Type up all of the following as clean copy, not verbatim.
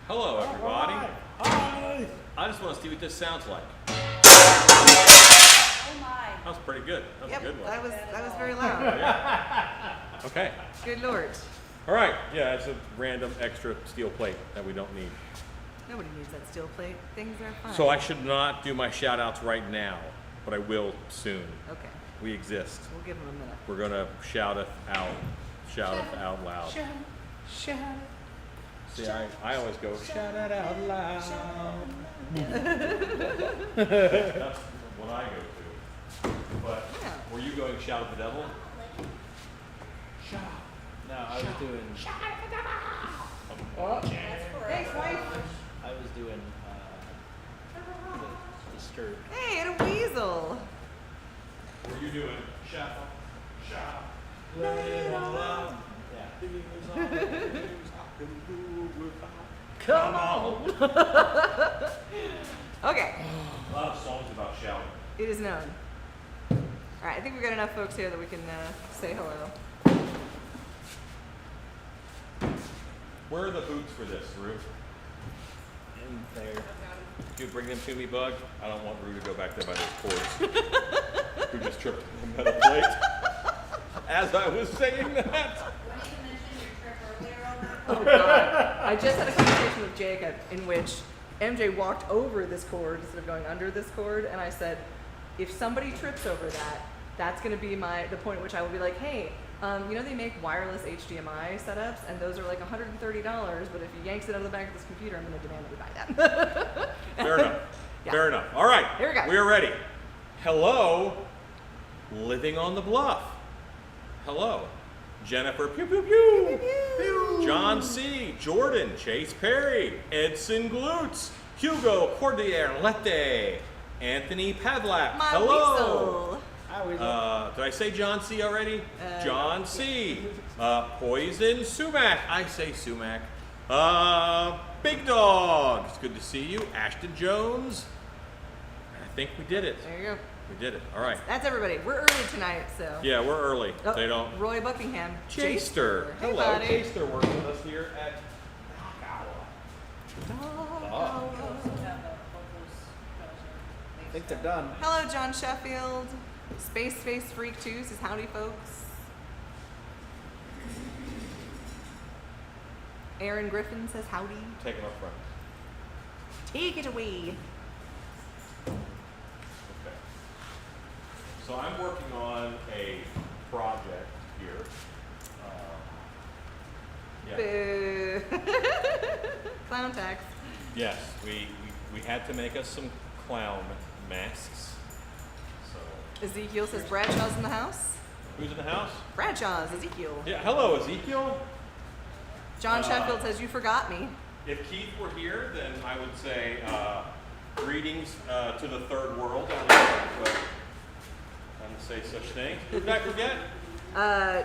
Hello, everybody. Right. Hi. I just want to see what this sounds like. Oh my. That was pretty good. That was a good one. that was very loud. Yeah. Okay. Good Lord. All right. Yeah, it's a random extra steel plate that we don't need. Nobody needs that steel plate. Things are fine. So I should not do my shout outs right now, but I will soon. Okay. We exist. We'll give them a minute. We're going to shout it out. Shout it out loud. Shout. See, I always go, shout it out loud. That's what I go to. But Yeah. were you going shout at the devil? Shout. No, I was doing. Oh. Thanks, wife. I was doing the skirt. Hey, and a weasel. Were you doing shout? Shout. Let it all out. Yeah. Come on. Okay. A lot of songs about shouting. It is known. All right, I think we've got enough folks here that we can say hello. Where are the boots for this, Rue? In there. Could you bring them to me, Bug? I don't want Rue to go back there by those cords. Who just tripped on the metal plate. As I was saying that. When you mentioned your trip earlier on that. Oh God! I just had a conversation with Jacob in which MJ walked over this cord instead of going under this cord, and I said, if somebody trips over that, that's going to be the point at which I will be like, hey, you know they make wireless HDMI setups, and those are like $130, but if you yanks it out of the back of this computer, I'm going to demand that we buy that. Fair enough. Yeah. Fair enough. All right. Here we go. We are ready. Hello, living on the bluff. Hello, Jennifer. Pew pew pew. Pew. John C. Jordan. Chase Perry. Edson Glutz. Hugo Cordillere. Anthony Pavlak. My Hello. weasel. I was. Did I say John C. already? John C. Poison Sumac. I say Sumac. Big Dog. It's good to see you. Ashton Jones. I think we did it. There you go. We did it. All right. That's everybody. We're early tonight, so. Yeah, we're early. Oh, They don't. Roy Buckingham. Chaster. Hey, Hello. buddy. Chaster works with us here at I think they're done. Hello, John Sheffield. Space Freak 2 says howdy, folks. Aaron Griffin says howdy. Take it up front. Take it away. Okay. So I'm working on a project here. Yeah. Boo. Clown tax. Yes, we had to make us some clown masks. So Ezekiel says Bradshaw's in the house. who's in the house? Bradshaw's, Ezekiel. Yeah. Hello, Ezekiel. John Sheffield says you forgot me. If Keith were here, then I would say greetings to the third world. I don't say such things. Who did I forget?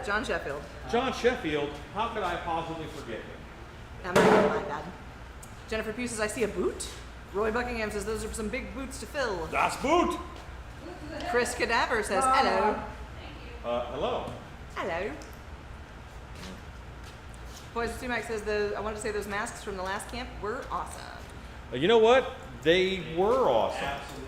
John Sheffield. John Sheffield. How could I possibly forget him? I'm not gonna lie, Dad. Jennifer Pugh says I see a boot. Roy Buckingham says those are some big boots to fill. Das Boot. Chris Cadaver says hello. Hello. Hello. Poison Sumac says I wanted to say those masks from the last camp were awesome. You know what? They were awesome. Absolutely.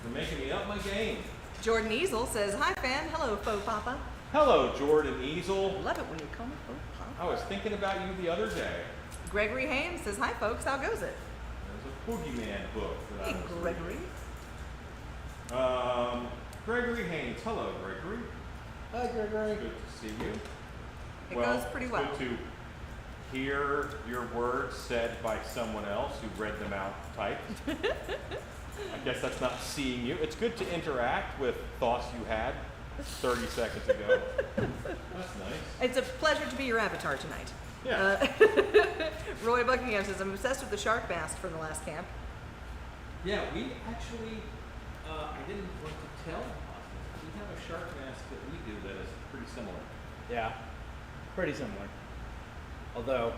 You're making me up my game. Jordan Easel says hi, fan. Hello, faux papa. Hello, Jordan Easel. Love it when you call me faux papa. I was thinking about you the other day. Gregory Haynes says hi, folks. How goes it? There's a Boogeyman book that Hey, I was Gregory. reading. Gregory Haynes. Hello, Gregory. Hi, Gregory. Good to see you. It goes pretty well. It's good to hear your words said by someone else who read them out typed. I guess that's not seeing you. It's good to interact with thoughts you had 30 seconds ago. That's nice. It's a pleasure to be your avatar tonight. Yeah. Roy Buckingham says I'm obsessed with the shark mask from the last camp. Yeah, we actually, I didn't want to tell we have a shark mask that we do that is pretty similar. Yeah. Pretty similar. Although,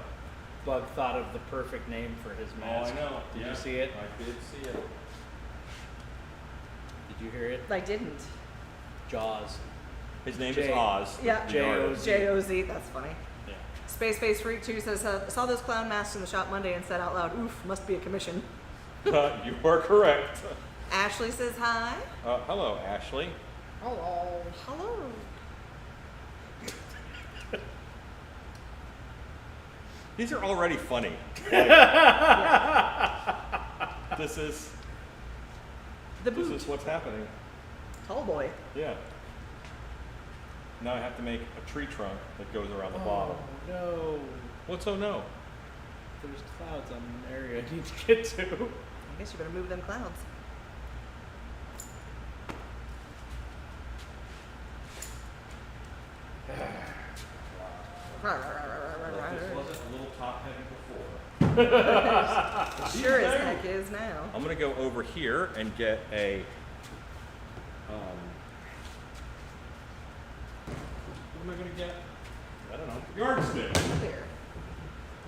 Bug thought of the perfect name for his mask. Oh, I know. Did Yeah, you see it? I did see it. Did you hear it? I didn't. Jaws. His name J- is Oz. Yeah. the artist. J-O-Z. J-O-Z, that's funny. Yeah. Space Face Freak 2 says, saw those clown masks in the shop Monday and said out loud, oof, must be a commission. You are correct. Ashley says hi. Hello, Ashley. Hello. Hello. These are already funny. This is The boot. this is what's happening. Tall boy. Yeah. Now I have to make a tree trunk that goes around the bottom. Oh, no. What's so no? There's clouds on an area I need to get to. I guess you better move them clouds. This wasn't a little top heavy before. Sure as heck is now. I'm gonna go over here and get a what am I gonna get? I don't know. Yardstick. There.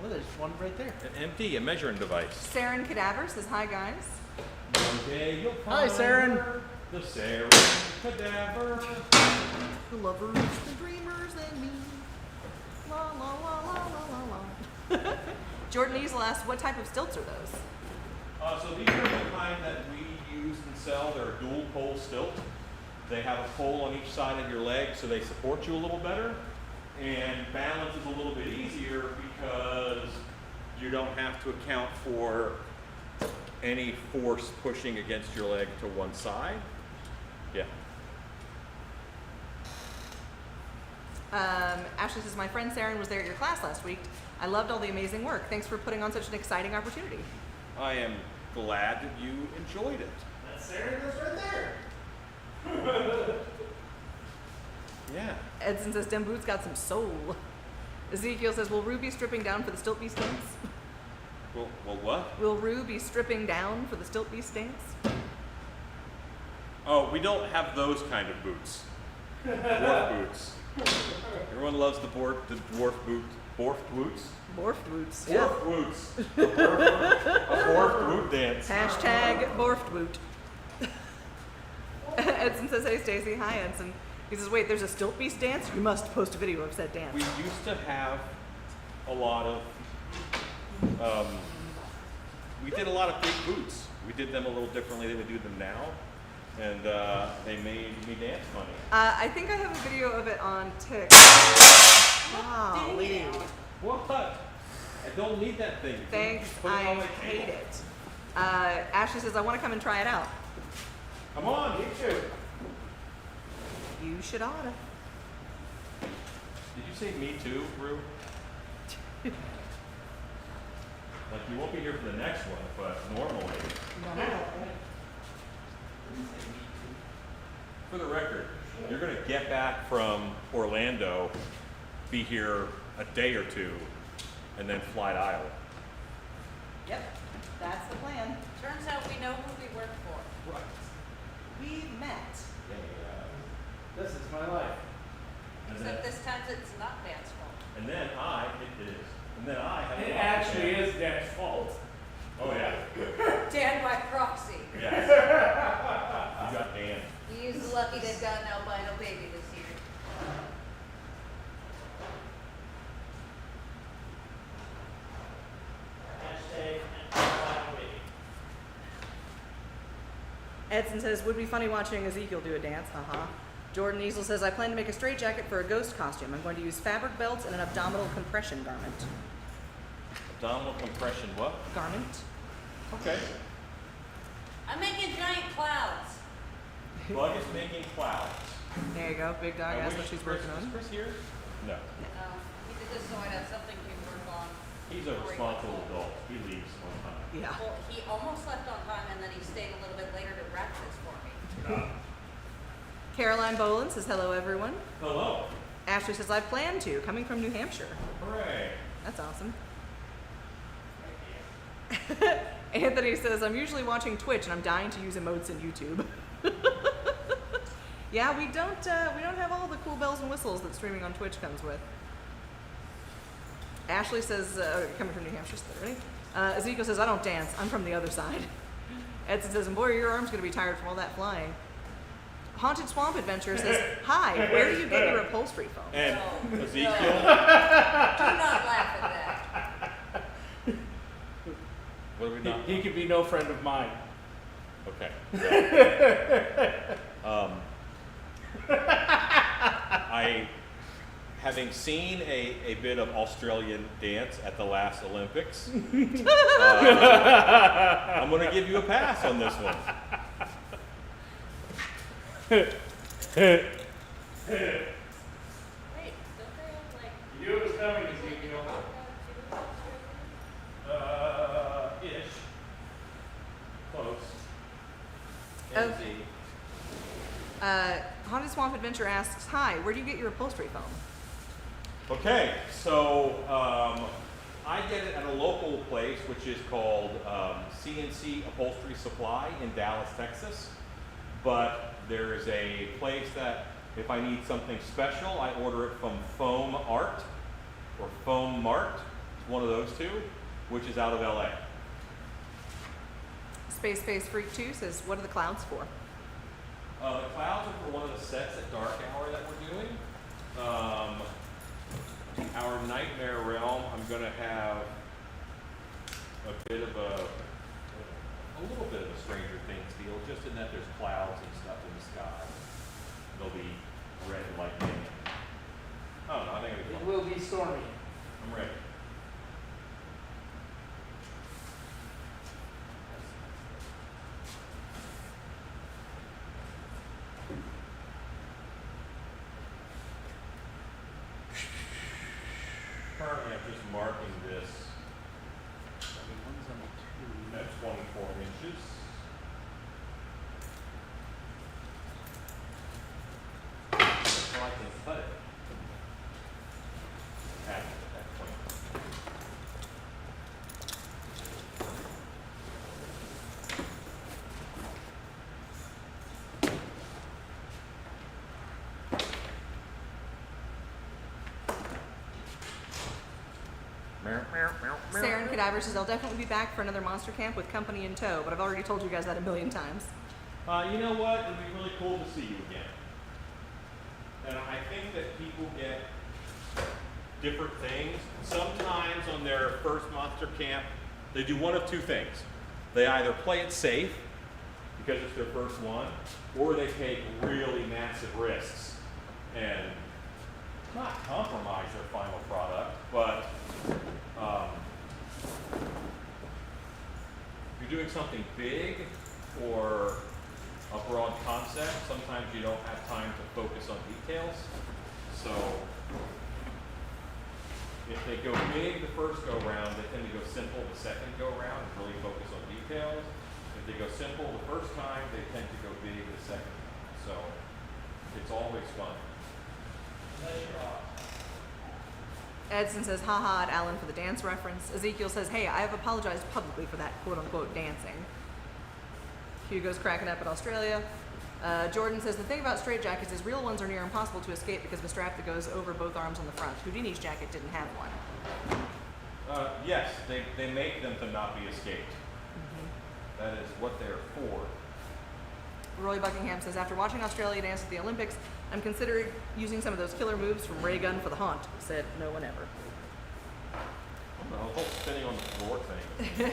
Well, there's one right there. An empty, a measuring device. Saren Cadaver says hi guys. One day you'll Hi, find Saren. her, the Saren cadaver. The lovers, the dreamers, and me. La la la la la la la. Jordan Easel asks, what type of stilts are those? So these are the kind that we use and sell. They're a dual pole stilt. They have a pole on each side of your leg so they support you a little better. And balance is a little bit easier because you don't have to account for any force pushing against your leg to one side. Yeah. Ashley says, my friend Saren was there at your class last week. I loved all the amazing work. Thanks for putting on such an exciting opportunity. I am glad that you enjoyed it. That's Sarah goes right there. Yeah. Edson says, Dem Boots got some soul. Ezekiel says, will Rue be stripping down for the Stilt Bee stinks? Well, what? Will Rue be stripping down for the Stilt Bee stinks? Oh, we don't have those kind of boots. Dwarf boots. Everyone loves the dwarf boot. Dwarf boots? Borf boots. Dwarf boots. A dwarf boot dance. Hashtag Borf boot. Edson says, hey Stacy. Hi Edson. He says, wait, there's a Stilt Beast dance? You must post a video of said dance. We used to have a lot of, we did a lot of big boots. We did them a little differently than we do them now. And they made me dance funny. I think I have a video of it on TikTok. Golly. What? I don't need that thing. Thanks, Just put it on I my hate table. it. Ashley says, I want to come and try it out. Come on, you too. You should oughta. Did you say me too, Rue? Like you won't be here for the next one, but normally. For the record, you're gonna get back from Orlando, be here a day or two, and then fly to Iowa. Yep, that's the plan. Turns out we know who we work for. Right. We met. This is my life. Except this time it's not Dan's fault. And then it is. And then I have. It actually is Dan's fault. Oh yeah. Dan by proxy. Yes. You got Dan. He's lucky to have got an albino baby this year. Edson says, would be funny watching Ezekiel do a dance. Haha. Jordan Easel says, I plan to make a straight jacket for a ghost costume. I'm going to use fabric belts and an abdominal compression garment. Abdominal compression. What? Garment? Okay. I'm making giant clouds. Bug is making clouds. There you go. Big dog I asked wish what she's Chris- working Is on. Chris here? No. He did this so I'd have something to work on. He's a responsible adult. He leaves on time. Yeah. Well, he almost left on time and then he stayed a little bit later to wrap this for me. Caroline Boland says, hello everyone. Hello. Ashley says, I plan to, coming from New Hampshire. Hooray. That's awesome. Anthony says, I'm usually watching Twitch and I'm dying to use emotes in YouTube. Yeah, we don't have all the cool bells and whistles that streaming on Twitch comes with. Ashley says, coming from New Hampshire, ready? Ezekiel says, I don't dance. I'm from the other side. Edson says, and boy, your arm's going to be tired from all that flying. Haunted Swamp Adventure says, "Hi, where do you get your upholstery foam?" And No, Ezekiel, no. Do not laugh at that. what do we not? He could be no friend of mine. Okay. I, having seen a bit of Australian dance at the last Olympics, I'm going to give you a pass on this one. Wait, don't they have like? You knew it was coming, Ezekiel. Ish. Close. Oh. NZ. Haunted Swamp Adventure asks, "Hi, where do you get your upholstery foam?" Okay, so I get it at a local place which is called CNC Upholstery Supply in Dallas, Texas. But there's a place that if I need something special, I order it from Foam Art or Foam Mart. It's one of those two, which is out of LA. Space Freak 2 says, "What are the clouds for?" The clouds are for one of the sets at Dark Hour that we're doing. Our Nightmare Realm, I'm going to have a bit of a little bit of a Stranger Things feel, just in that there's clouds and stuff in the sky. They'll be red like me. I don't know, I think it'll be It fun. will be stormy. I'm ready. Currently, I'm just marking this at 24 inches. So I can cut it at that point. Saren Cadaver says, "I'll definitely be back for another monster camp with company in tow, but I've already told you guys that a million times." You know what? It'd be really cool to see you again. And I think that people get different things. Sometimes on their first monster camp, they do one of two things. They either play it safe because it's their first one, or they take really massive risks and not compromise their final product, but if you're doing something big or a broad concept, sometimes you don't have time to focus on details. So if they go big the first go round, they tend to go simple the second go round and really focus on details. If they go simple the first time, they tend to go big the second time. So it's always fun. Edson says, "Haha" at Alan for the dance reference. Ezekiel says, "Hey, I have apologized publicly for that quote-unquote dancing." Hugo's cracking up at Australia. Jordan says, "The thing about straitjackets is real ones are near impossible to escape because of a strap that goes over both arms on the front. Houdini's jacket didn't have one." Yes, they make them to not be escaped. That is what they're for. Roy Buckingham says, "After watching Australia dance at the Olympics, I'm considering using some of those killer moves from Ray Gun for the haunt." Said no one ever. The whole spinning on the floor thing.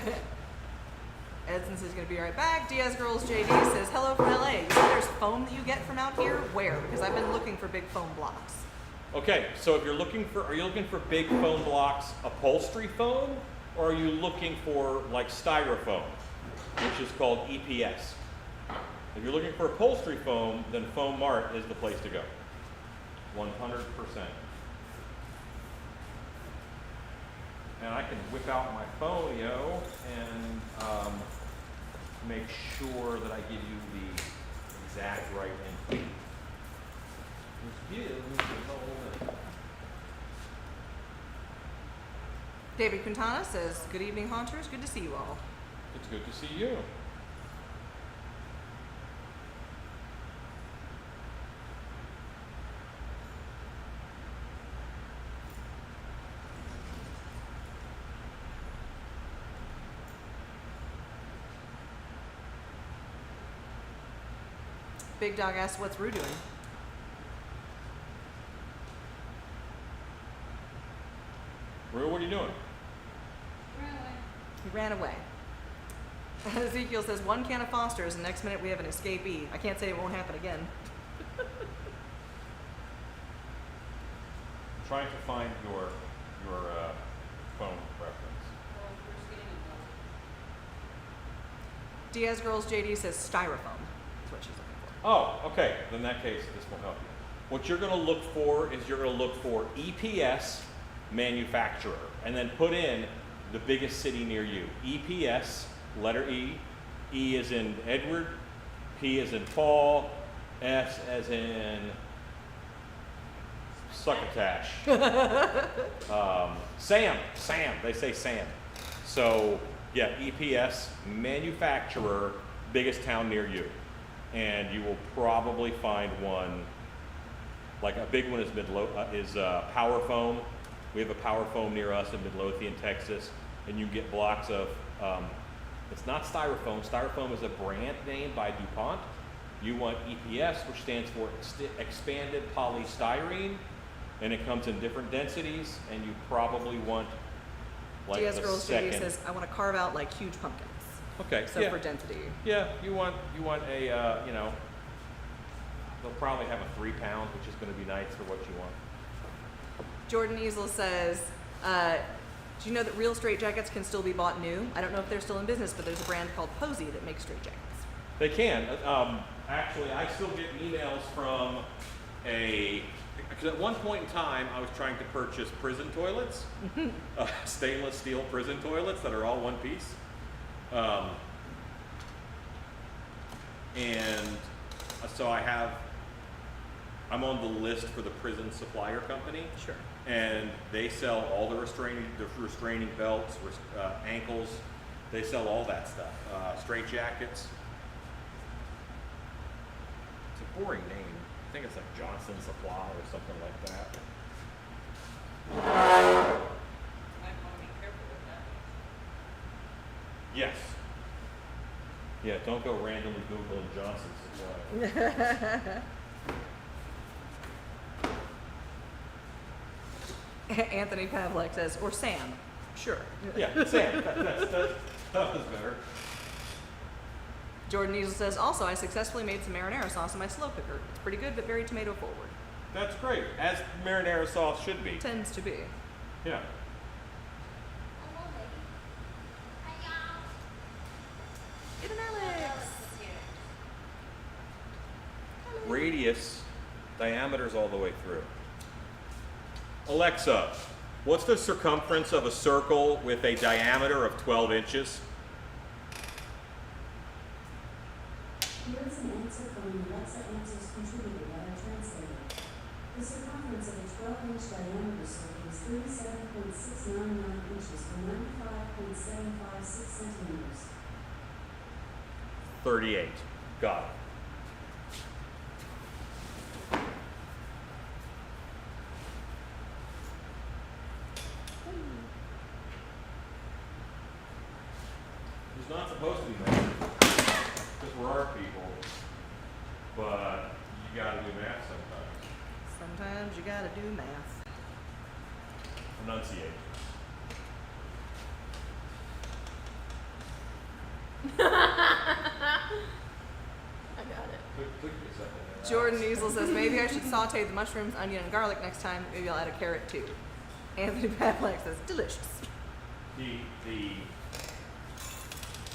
Edson says he's going to be right back. Diaz Girls JD says, "Hello from LA. You say there's foam that you get from out here? Where? Because I've been looking for big foam blocks." Okay, so if you're looking for, are you looking for big foam blocks, upholstery foam, or are you looking for like styrofoam, which is called EPS? If you're looking for upholstery foam, then Foam Mart is the place to go. 100%. And I can whip out my folio and make sure that I give you the exact right info. David Quintana says, "Good evening, haunters. Good to see you all." It's good to see you. Big Dog asks, what's Rue doing? Rue, what are you doing? He ran away. Ezekiel says, 1 can of Foster's, and next minute we have an escapee. I can't say it won't happen again. Trying to find your phone reference. Diaz Girls JD says styrofoam. That's what she's looking for. Oh, okay. In that case, this will help you. What you're going to look for is you're going to look for EPS manufacturer, and then put in the biggest city near you. EPS, letter E. E as in Edward. P as in Paul. S as in Succotash. Sam. They say Sam. So, yeah, EPS, manufacturer, biggest town near you. And you will probably find one, like a big one is Power Foam. We have a Power Foam near us in Midlothian, Texas. And you get blocks of, it's not Styrofoam. Styrofoam is a brand name by DuPont. You want EPS, which stands for Expanded Polystyrene. And it comes in different densities, and you probably want like Diaz the Girls second. JD says, I want to carve out like huge pumpkins. Okay, So yeah. for density. Yeah, you want a they'll probably have a 3 pound, which is going to be nice for what you want. Jordan Easel says, do you know that real straight jackets can still be bought new? I don't know if they're still in business, but there's a brand called Posey that makes straight jackets. They can. Actually, I still get emails from because at one point in time, I was trying to purchase prison toilets, stainless steel prison toilets that are all one piece. And so I'm on the list for the prison supplier company. Sure. And they sell all the restraining belts, ankles. They sell all that stuff. Straight jackets. It's a boring name. I think it's like Johnson Supply or something like that. Might want to be careful with that. Yes. Yeah, don't go randomly Googling Johnson Supply. Anthony Pavlik says, or Sam. Sure. Yeah, Sam. That was better. Jordan Easel says, also, I successfully made some marinara sauce in my slow cooker. It's pretty good, but very tomato forward. That's great, as marinara sauce should be. Tends to be. Yeah. Get an Alex. Radius, diameter's all the way through. Alexa, what's the circumference of a circle with a diameter of 12 inches? Here is an answer from the Alexa Answers contributor that I translated. The circumference of a 12-inch diameter circle is 37.699 inches or 95.756 centimeters. 38. Got it. It's not supposed to be measured, because we're art people, but you gotta do math sometimes. Sometimes you gotta do math. Enunciate. I got it. Took me a second there. Jordan Easel says, maybe I should saute the mushrooms, onion, and garlic next time. Maybe I'll add a carrot too. Anthony Pavlik says, delicious.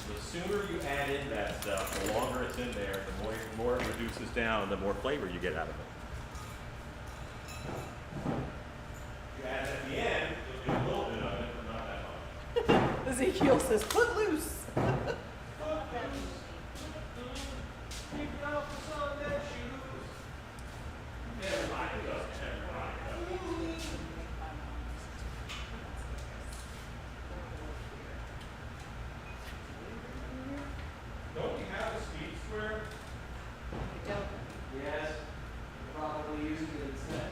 The sooner you add in that stuff, the longer it's in there, the more it reduces down, the more flavor you get out of it. You add it at the end, you'll get a little bit of it, but not that much. Ezekiel says, put loose. Don't we have a speed square? Yes, probably using it instead.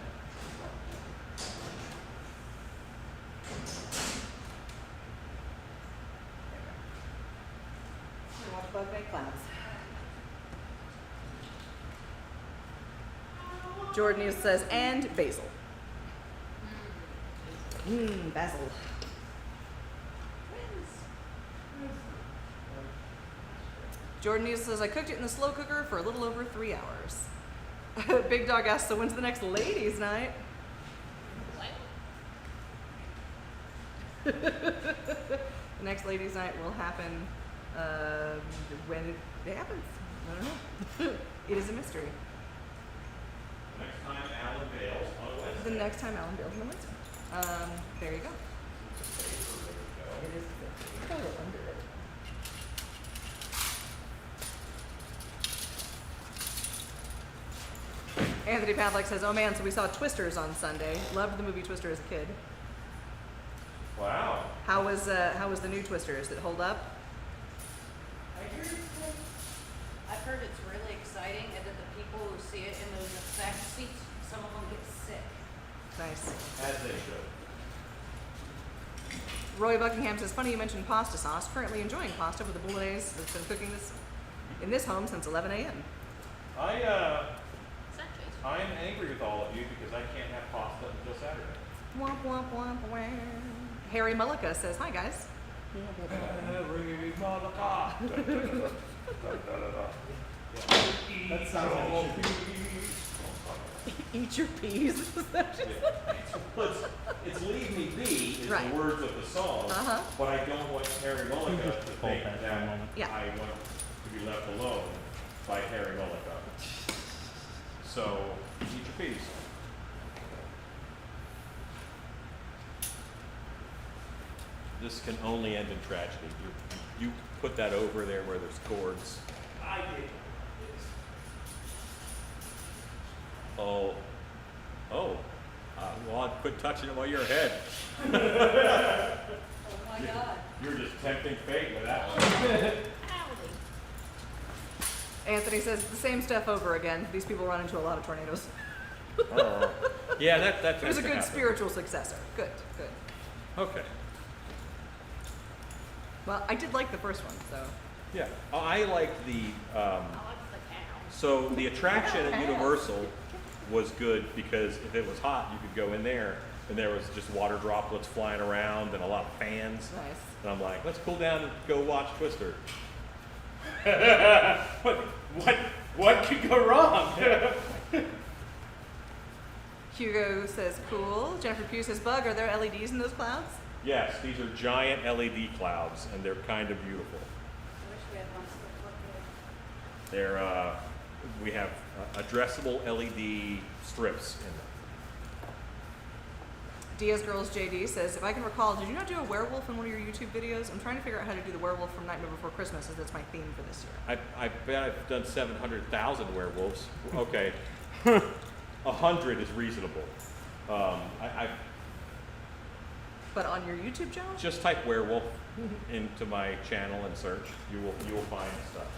Watch Bug make clouds. Jordan says, and basil. Basil. Jordan says, I cooked it in the slow cooker for a little over 3 hours. Big Dog asks, so when's the next ladies' night? The next ladies' night will happen when it happens. I don't know. It is a mystery. Next time Alan bails on a Wednesday. The next time Alan bails on a Wednesday. There you go. It is a total under it. Anthony Pavlik says, oh man, so we saw Twisters on Sunday. Loved the movie Twister as a kid. Wow. How was the new Twisters? Did it hold up? I've heard it's really exciting, and that the people who see it in those effect seats, some of them get sick. Nice. As they should. Roy Buckingham says, funny you mentioned pasta sauce. Currently enjoying pasta with the bolognese that's been cooking in this home since 11 a.m. I'm angry with all of you because I can't have pasta until Saturday. Womp womp womp womp. Harry Mullica says, hi guys. Harry Malaka. That sounds like it should be. Eat your peas. It's Leave Me Be is Right. the words of the song, Uh-huh. but I don't want Harry Mullica just to hold think that for a that moment. Yeah. I want to be left alone by Harry Mullica. So, eat your peas. This can only end in tragedy. You put that over there where there's cords. I did. Oh. Well, I'd quit touching it while you're ahead. Oh my God. You're just tempting fate with that one. Anthony says, the same stuff over again. These people run into a lot of tornadoes. Oh. Yeah, that It was tends a to good happen. spiritual successor. Good. Okay. Well, I did like the first one, so. Yeah. I like the. So the attraction at Universal was good because if it was hot, you could go in there and there was just water droplets flying around and a lot of fans. Nice. And I'm like, let's cool down and go watch Twister. What could go wrong? Hugo says, cool. Jennifer Pugh says, Bug, are there LEDs in those clouds? Yes, these are giant LED clouds and they're kind of beautiful. I wish we had ones that look good. They're we have addressable LED strips in them. Diaz Girls JD says, if I can recall, did you not do a werewolf in one of your YouTube videos? I'm trying to figure out how to do the werewolf from Nightmare Before Christmas, as that's my theme for this year. I bet I've done 700,000 werewolves. Okay, 100 is reasonable. I But on your YouTube channel? just type werewolf into my channel and search. You will find stuff.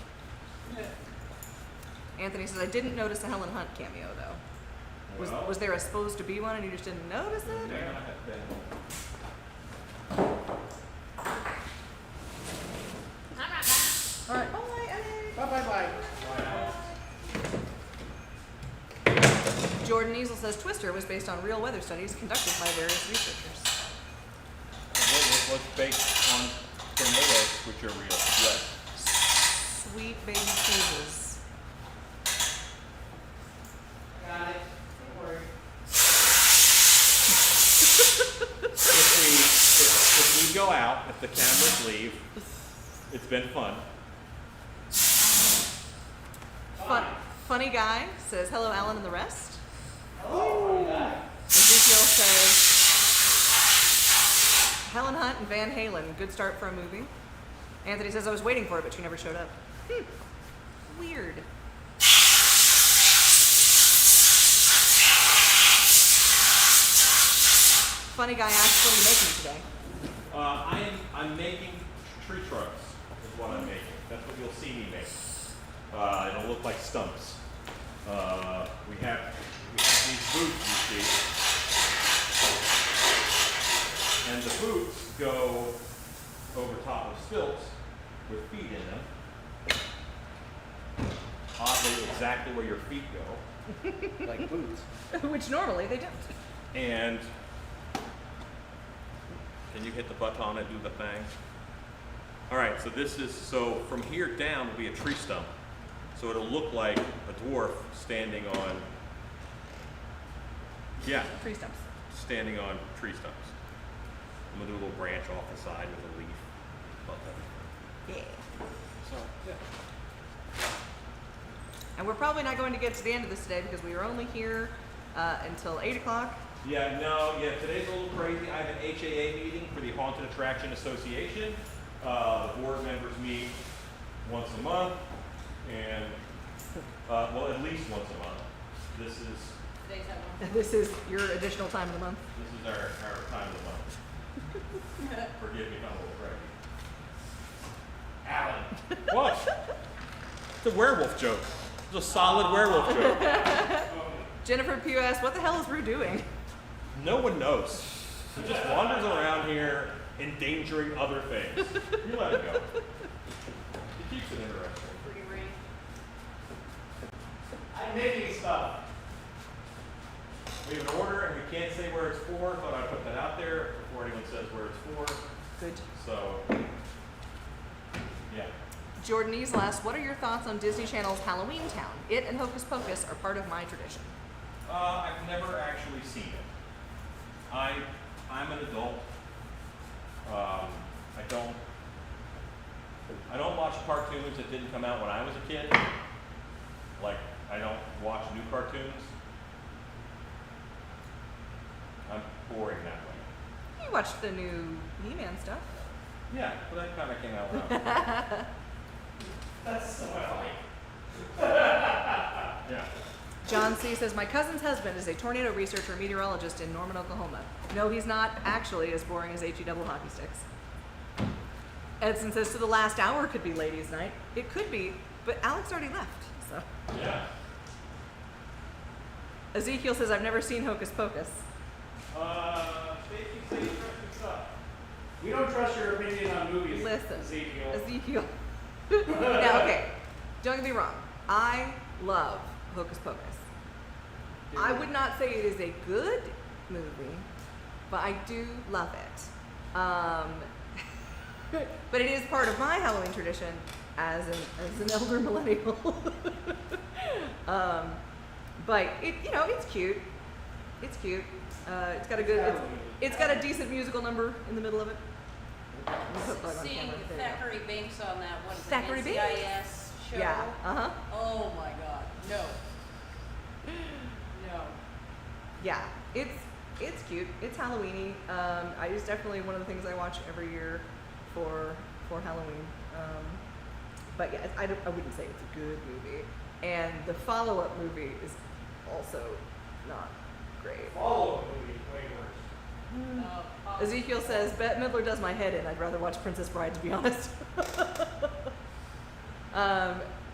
Anthony says, I didn't notice a Helen Hunt cameo, though. Well. Was there supposed to be one and you just didn't notice it? May or- not have been. All right. Bye, Ellie. Bye. Jordan Easel says, Twister was based on real weather studies conducted by various researchers. What's based on tornadoes, which are real? Yes. Sweet baby cheeses. Got it. Don't worry. If we go out, if the cameras leave, it's been fun. Funny guy says, hello, Alan and the rest. Oh, yeah. Ezekiel says, Helen Hunt and Van Halen, good start for a movie. Anthony says, I was waiting for it, but she never showed up. Weird. Funny guy asks, what are you making today? I'm making tree trunks is what I'm making. That's what you'll see me make. It'll look like stumps. We have these boots, you see. And the boots go over top of stilts with feet in them. Oddly, it's exactly where your feet go. Like boots. Which normally they don't. And can you hit the button and do the thing? All right, so from here down will be a tree stump. So it'll look like a dwarf standing on, yeah, Tree stumps. standing on tree stumps. I'm gonna do a little branch off the side with a leaf. About that. Yeah. So, yeah. And we're probably not going to get to the end of this today because we are only here until 8 o'clock. Yeah, today's a little crazy. I have an HAA meeting for the Haunted Attraction Association. The board members meet once a month, and, well, at least once a month. This is Today's that one. This is your additional time of the month. our time of the month. Forgive me if I'm a little crazy. Alan. What? It's a werewolf joke. It's a solid werewolf joke. Jennifer Pugh asked, what the hell is Rue doing? No one knows. He just wanders around here endangering other things. You let it go. It keeps it interesting. Pretty ring. I'm making stuff. We have an order and we can't say where it's for, but I put that out there before anyone says where it's for. Good. So, yeah. Jordan Easel asked, what are your thoughts on Disney Channel's Halloween Town? It and Hocus Pocus are part of my tradition. I've never actually seen it. I'm an adult. I don't watch cartoons that didn't come out when I was a kid. Like, I don't watch new cartoons. I'm boring that way. You watched the new He-Man stuff. Yeah, but that kind of came out when I was That's so funny. yeah. John C. says, my cousin's husband is a tornado researcher meteorologist in Norman, Oklahoma. No, he's not actually as boring as HE double hockey sticks. Edson says, so the last hour could be ladies' night. It could be, but Alex already left, so. Yeah. Ezekiel says, I've never seen Hocus Pocus. Stacy says interesting stuff. We don't trust your opinion on movies, Listen, Ezekiel. Ezekiel. Now, okay, don't get me wrong. I love Hocus Pocus. I would not say it is a good movie, but I do love it. But it is part of my Halloween tradition as an elder millennial. But it's cute. It's cute. It's got a good. It's got a decent musical number in the middle of it. Let me put Bug on Seeing camera. There you go. Thackeray Binks on that one, Thackeray Binks. NCIS show. Yeah. Uh-huh. Oh my God, no. No. Yeah. It's cute. It's Halloweeny. It's definitely one of the things I watch every year for Halloween. But yeah, I wouldn't say it's a good movie. And the follow-up movie is also not great. Follow-up movie, way worse. Ezekiel says, Bette Midler does my head in. I'd rather watch Princess Bride, to be honest.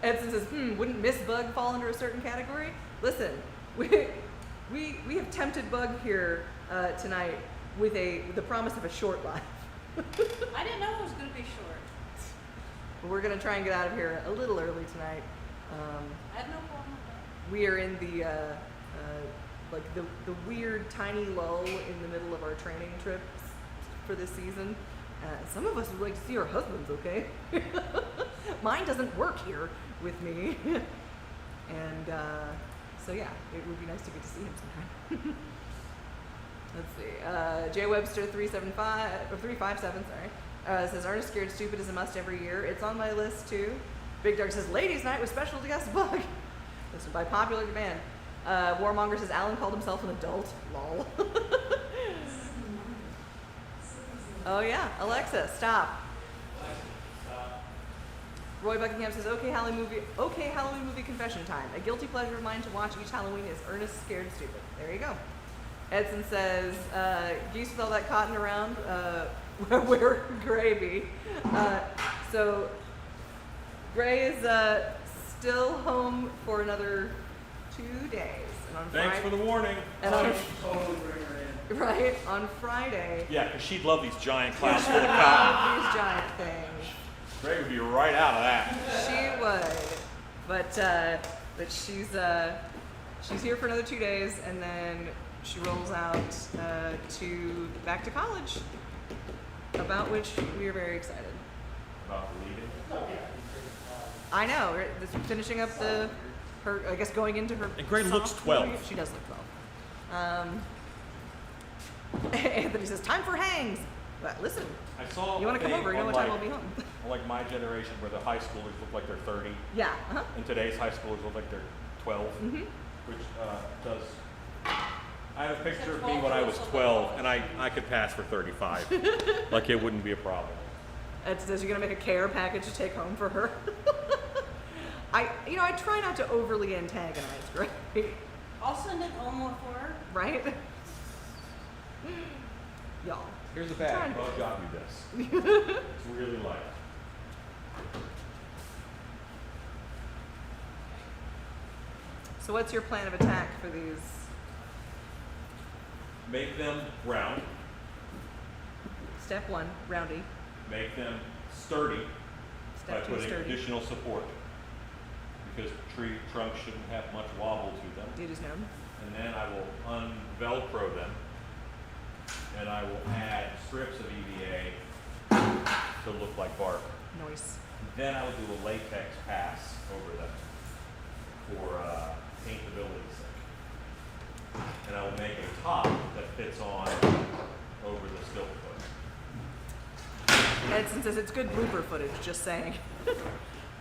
Edson says, wouldn't Miss Bug fall under a certain category? Listen, we have tempted Bug here tonight with the promise of a short life. I didn't know it was going to be short. But we're going to try and get out of here a little early tonight. I had no problem with that. We are in the the weird tiny lull in the middle of our training trips for this season. Some of us would like to see our husbands, okay? Mine doesn't work here with me. And so yeah, it would be nice to get to see him sometime. Let's see. J Webster 357 says Ernest Scared Stupid is a must every year. It's on my list too. Big Dog says Ladies Night with special guest Bug. Listen, by popular demand. Warmonger says Alan called himself an adult. Lol. Oh yeah, Alexa, stop. Roy Buckingham says, okay, Halloween movie confession time. A guilty pleasure of mine to watch each Halloween is Ernest Scared Stupid. There you go. Edson says, geese with all that cotton around, wear gravy. So Gray is still home for another 2 days. And on Thanks for the warning. And on, Totally bring her in. right, on Friday, Yeah, because she'd love these giant clouds full of all cotton. these giant things. Greg would be right out of that. She would. But But she's here for another 2 days, and then she rolls out to back to college, about which we are very excited. About leaving. I know. We're finishing up her. I guess going into her. And Gray looks sophomore 12. year. She does look 12. Anthony says, "Time for hangs." But listen, I saw. you want to come thing over? You know on, what time like, I'll be home. on, like my generation, where the high schoolers look like they're 30, Yeah. Uh-huh. and today's high schoolers look like they're 12, which does. I have a picture of me when I was 12, and I could pass for 35. Like it wouldn't be a problem. It says you're gonna make a care package to take home for her. I try not to overly antagonize, right? I'll send it home for her. Right? Y'all. Here's a Trying bag. to- Well, job you this. It's really light. So what's your plan of attack for these? Make them round. Step 1, roundy. Make them sturdy by Step 2, putting sturdy. additional support, because tree trunks shouldn't have much wobble to them. It is known. And then I will un-velcro them, and I will add strips of EVA to look like bark. Noise. Then I will do a latex pass over them for paintability's sake. And I will make a top that fits on over the stilt foot. Edson says it's good blooper footage, just saying.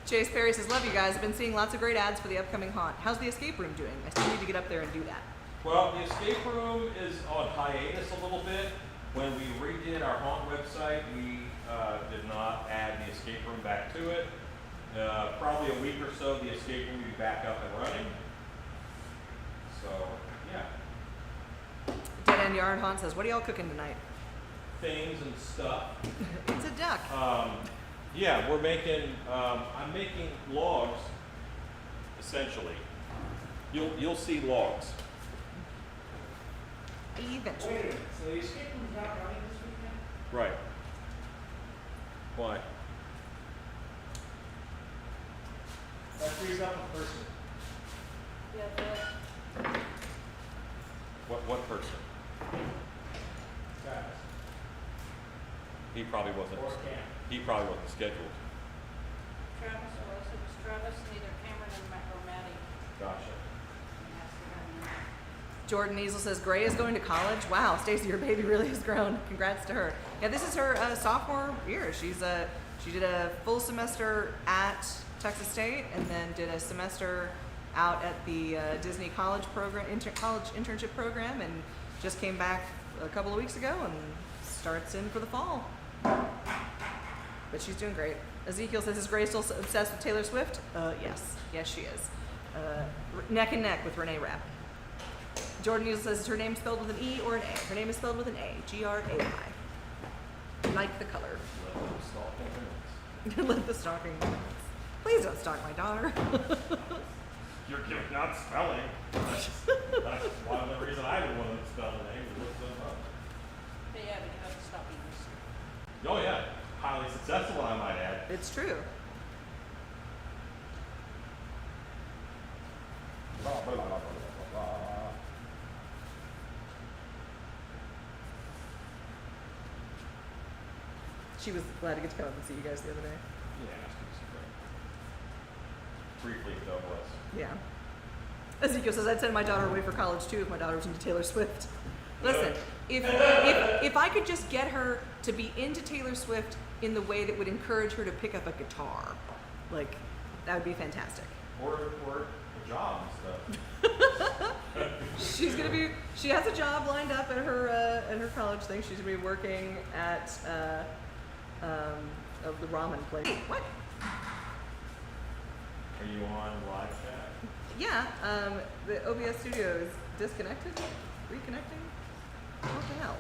Chase Perry says, love you guys. I've been seeing lots of great ads for the upcoming haunt. How's the escape room doing? I still need to get up there and do that. Well, the escape room is on hiatus a little bit. When we redid our haunt website, we did not add the escape room back to it. Probably a week or so, the escape room will be back up and running. So, yeah, Dead End Yard Haunt says, what are y'all cooking tonight? things and stuff. It's a duck. Yeah, we're making. I'm making logs. Essentially, you'll see logs. Eventually. Wait a minute, so the escape room's not running this weekend? Right. Why? That frees up a person. Yeah, What person? Travis. He probably wasn't. Or Cam. He probably wasn't scheduled. Travis was. It was Travis and either Cameron or Maddie. Gotcha. And that's the guy. Jordan Easel says, Gray is going to college. Wow, Stacy, your baby really has grown. Congrats to her. Yeah, this is her sophomore year. She did a full semester at Texas State and then did a semester out at the Disney college program, college internship program, and just came back a couple of weeks ago and starts in for the fall. But she's doing great. Ezekiel says, is Gray still obsessed with Taylor Swift? Yes. Yes, she is. Neck and neck with Renee Rapp. Jordan Neal says, is her name spelled with an E or an A? Her name is spelled with an A. G-R-A-Y. Like the color. Let the stalking commence. Please don't stalk my daughter. You're giving out spelling. That's one of the reason I would want to spell the name. To look them up. But yeah, but you have to stop eating this. Oh yeah, highly successful, I might add. It's true. She was glad to get to come up and see you guys the other day. Yeah, it's great. Briefly, though, was. Yeah. Ezekiel says, I'd send my daughter away for college too if my daughter was into Taylor Swift. Listen, if I could just get her to be into Taylor Swift in the way that would encourage her to pick up a guitar, like, that would be fantastic. Or a job and stuff. She has a job lined up at her college thing. She's gonna be working at of the ramen place. What? Are you on live chat? Yeah, the OBS studio is disconnected, reconnecting. What the hell?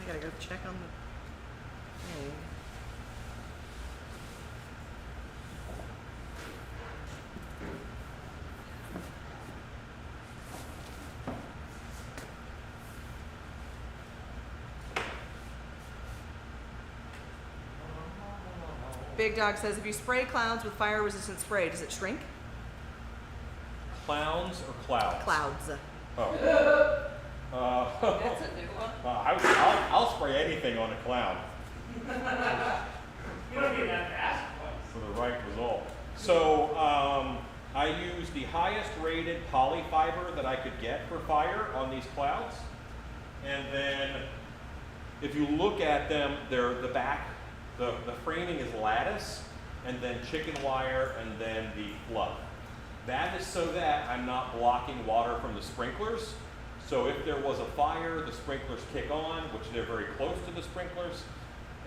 I gotta go check on the thing. Big Dog says, if you spray clouds with fire-resistant spray, does it shrink? Clowns or clouds? Clouds. Oh. That's a new one. I'll spray anything on a clown You don't even have to ask twice. for the right result. So I used the highest rated polyfiber that I could get for fire on these clouds. And then if you look at them, they're the back, the framing is lattice, and then chicken wire, and then the fluff. That is so that I'm not blocking water from the sprinklers. So if there was a fire, the sprinklers kick on, which they're very close to the sprinklers,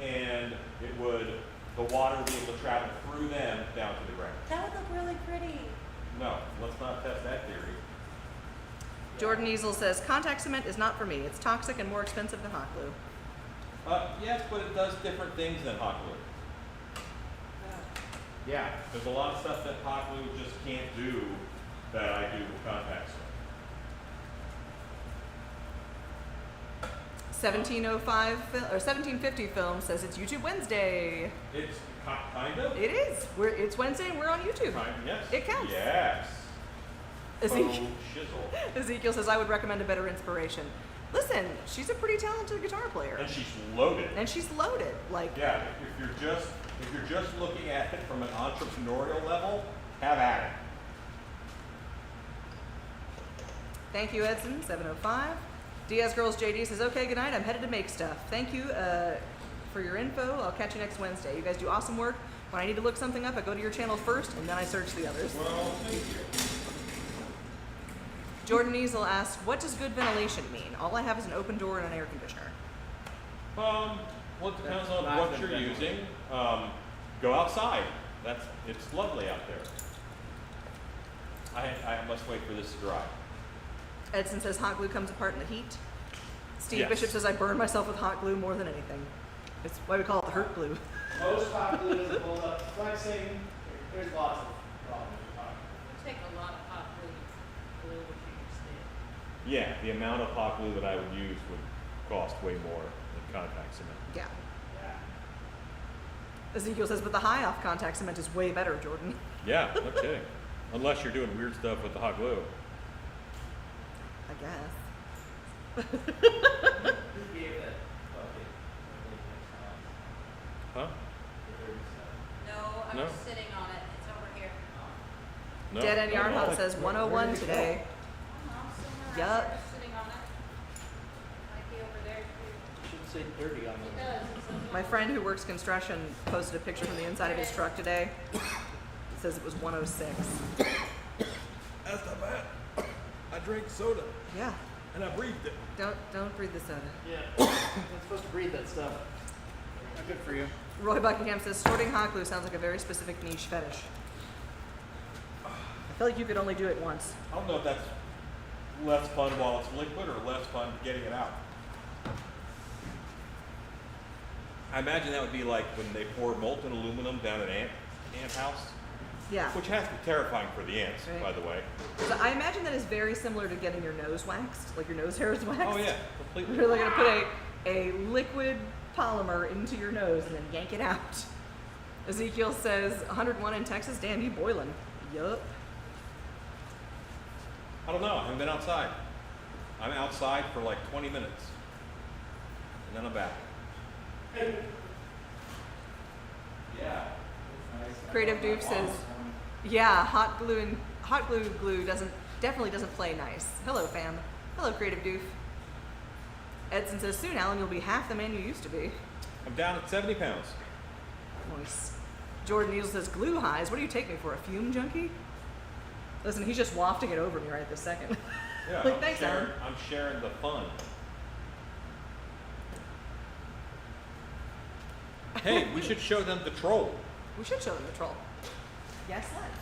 and the water would be able to travel through them down to the ground. That would look really pretty. No, let's not test that theory. Jordan Easel says, contact cement is not for me. It's toxic and more expensive than hot glue. Yes, but it does different things than hot glue. Yeah, there's a lot of stuff that hot glue just can't do that I do with contact cement. 1705 or 1750 film says it's YouTube Wednesday. It's kind of. It is. It's Wednesday and we're on YouTube. Yes. It counts. Yes. Ezekiel, Shizzle. Ezekiel says, I would recommend a better inspiration. Listen, she's a pretty talented guitar player. And she's loaded. And she's loaded. Like, Yeah, if you're just looking at it from an entrepreneurial level, have at it. thank you, Edson, 705. Diaz Girls JD says, okay, good night. I'm headed to make stuff. Thank you for your info. I'll catch you next Wednesday. You guys do awesome work. When I need to look something up, I go to your channel first, and then I search the others. Well, thank you. Jordan Easel asks, what does good ventilation mean? All I have is an open door and an air conditioner. Well, it depends on That's what not you're good using. Go outside. It's lovely out there. I must wait for this to dry. Edson says hot glue comes apart in the heat. Steve Yes. Bishop says I burn myself with hot glue more than anything. It's why we call it the hurt glue. Most hot glue is pulled up flexing. There's lots of problems with hot glue. It would take a lot of hot glue to use Yeah, the amount of hot glue that I would use would cost way more than contact cement. Yeah. Yeah. Ezekiel says, but the high off contact cement is way better, Jordan. Yeah, no kidding. Unless you're doing weird stuff with the hot glue. I guess. Who gave that bucket? Huh? No, I No. was sitting on it. It's over here. No. Dead End Yarn No. Hunt says 101 today. Somewhere out Yup. there, sitting on it. Might be over there too. Should say 30 on It the does. It says My friend who works construction posted a picture from the inside of his truck today. It says it was 106. That's not bad. I drank soda Yeah. and I breathed it. Don't breathe the soda. Yeah. You're not supposed to breathe that stuff. Not good for you. Roy Buckingham says sorting hot glue sounds like a very specific niche fetish. I feel like you could only do it once. I don't know if that's less fun while it's liquid or less fun getting it out. I imagine that would be like when they pour molten aluminum down an ant house, Yeah. which has to be terrifying for the ants, Right. by the way. So I imagine that is very similar to getting your nose waxed, like your nose hairs waxed. Oh yeah, completely. You're really gonna put a liquid polymer into your nose and then yank it out. Ezekiel says 101 in Texas. Damn, you boiling? Yup. I don't know. I haven't been outside. I'm outside for like 20 minutes, and then I'm back. Yeah. Creative Doof says, yeah, hot glue definitely doesn't play nice. Hello, fam. Hello, Creative Doof. Edson says, soon, Alan, you'll be half the man you used to be. I'm down at 70 pounds. Nice. Jordan Neal says, glue highs. What do you take me for, a fume junkie? Listen, he's just wafting it over me right this second. Yeah. Like, thanks, Alan. I'm sharing the fun. Hey, we should show them the troll. We should show them the troll. Yes, let's.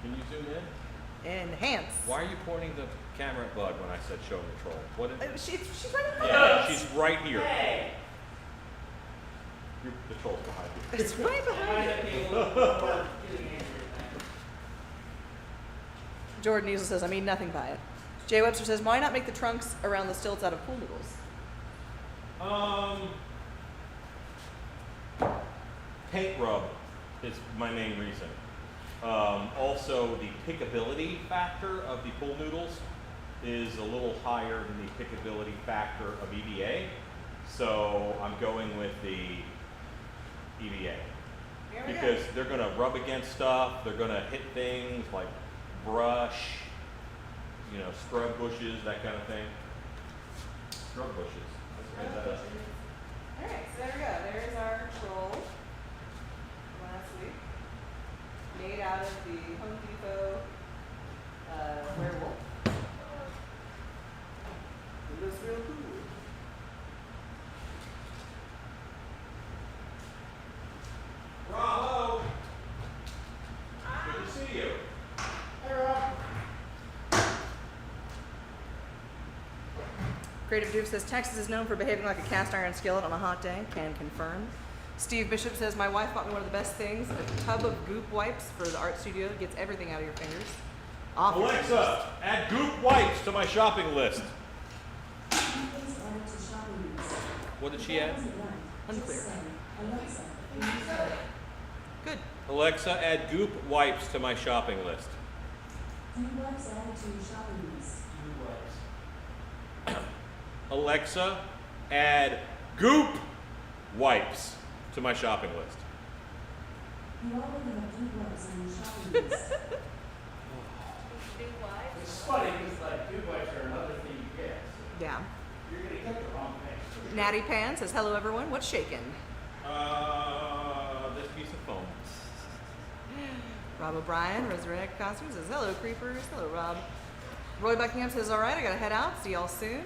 Can you zoom in? Enhance. Why are you pointing the camera at Bug when I said show them the troll? What did, She's right in front yeah, of us. she's right here. Hey! The troll's behind you. It's right behind you. Getting angry. Jordan Easel says, I mean nothing by it. Jay Webster says, why not make the trunks around the stilts out of pool noodles? paint rub is my main reason. Also, the pickability factor of the pool noodles is a little higher than the pickability factor of EVA. So I'm going with the EVA. Here we Because they're gonna rub against stuff, they're gonna hit things like brush, you know, scrub bushes, that kind of thing. Scrub bushes. Let's get that up. Alright, so there we go. There's our troll from last week. Made out of the Home Depot werewolf. It looks real cool. Bravo! Good to see you. Hey, Rob. Creative Duke says Texas is known for behaving like a cast iron skillet on a hot day. Can confirm. Steve Bishop says my wife bought me one of the best things, a tub of goop wipes for the art studio. Gets everything out of your fingers. Off your fingers. Alexa, add goop wipes to my shopping list. Please add to shopping list. What did she add? Unclear. Just say, Alexa, please Good. Alexa, add goop wipes to my shopping list. do what's added to your shopping list. Alexa, add goop wipes to my shopping list. You already have do what's on your shopping list. Do what? It's funny because like dew wipes are another thing you get. So Yeah. you're gonna get the wrong thing. Natty Pan says hello everyone. What's shaking? This piece of foam. Rob O'Brien, Resurrect Costumes says hello creepers. Hello Rob. Roy Buckingham says all right. I gotta head out. See y'all soon.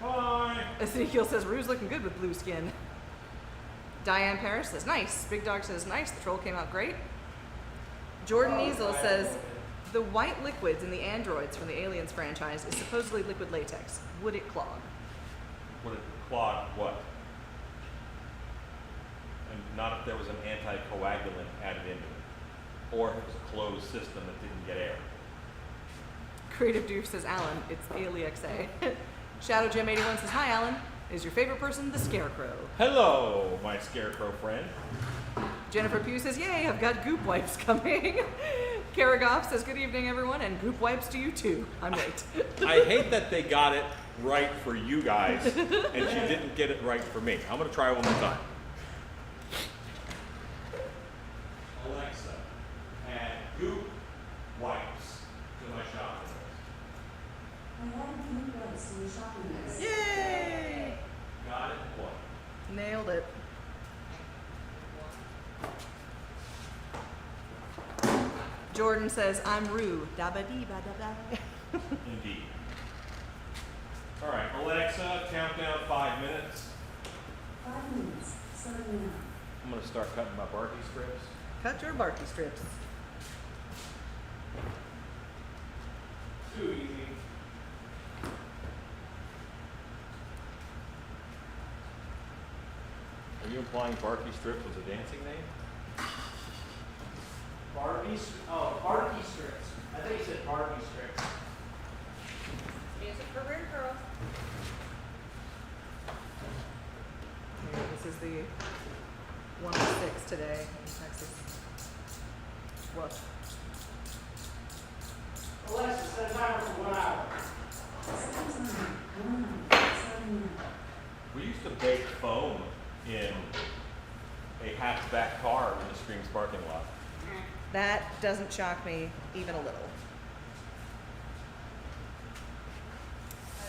Bye. Ezekiel says Rue's looking good with blue skin. Diane Parrish says nice. Big Dog says nice. The troll came out great. Jordan Easel says the white liquids in the androids from the Aliens franchise is supposedly liquid latex. Would it clog? Would it clog what? And not if there was an anticoagulant added into it. Or if it was a closed system that didn't get air. Creative Doof says Alan, it's AliXA. Shadow Jim 81 says hi Alan. Is your favorite person the Scarecrow? Hello, my scarecrow friend. Jennifer Pugh says yay, I've got goop wipes coming. Kara Goff says good evening everyone and goop wipes to you too. I'm late. I hate that they got it right for you guys and she didn't get it right for me. I'm gonna try one more time. Alexa, add goop wipes to my shopping list. I added do what's to your shopping list. Yay! Got it? What? Nailed it. Jordan says, I'm Rue. Da ba dee ba da da. Indeed. All right, Alexa, countdown 5 minutes. 5 minutes, starting now. I'm gonna start cutting my Barky strips. Cut your barky strips. Too easy. Are you implying Barky strips was a dancing name? Barky strips. I think you said Barbie strips. Music for Red Girl. Here, this is the 106 today in Texas. What? Alexa, set a timer for 1 hour. Second time, 1 hour, starting now. We used to bake foam in a hatchback car in the Streams parking lot. That doesn't shock me even a little.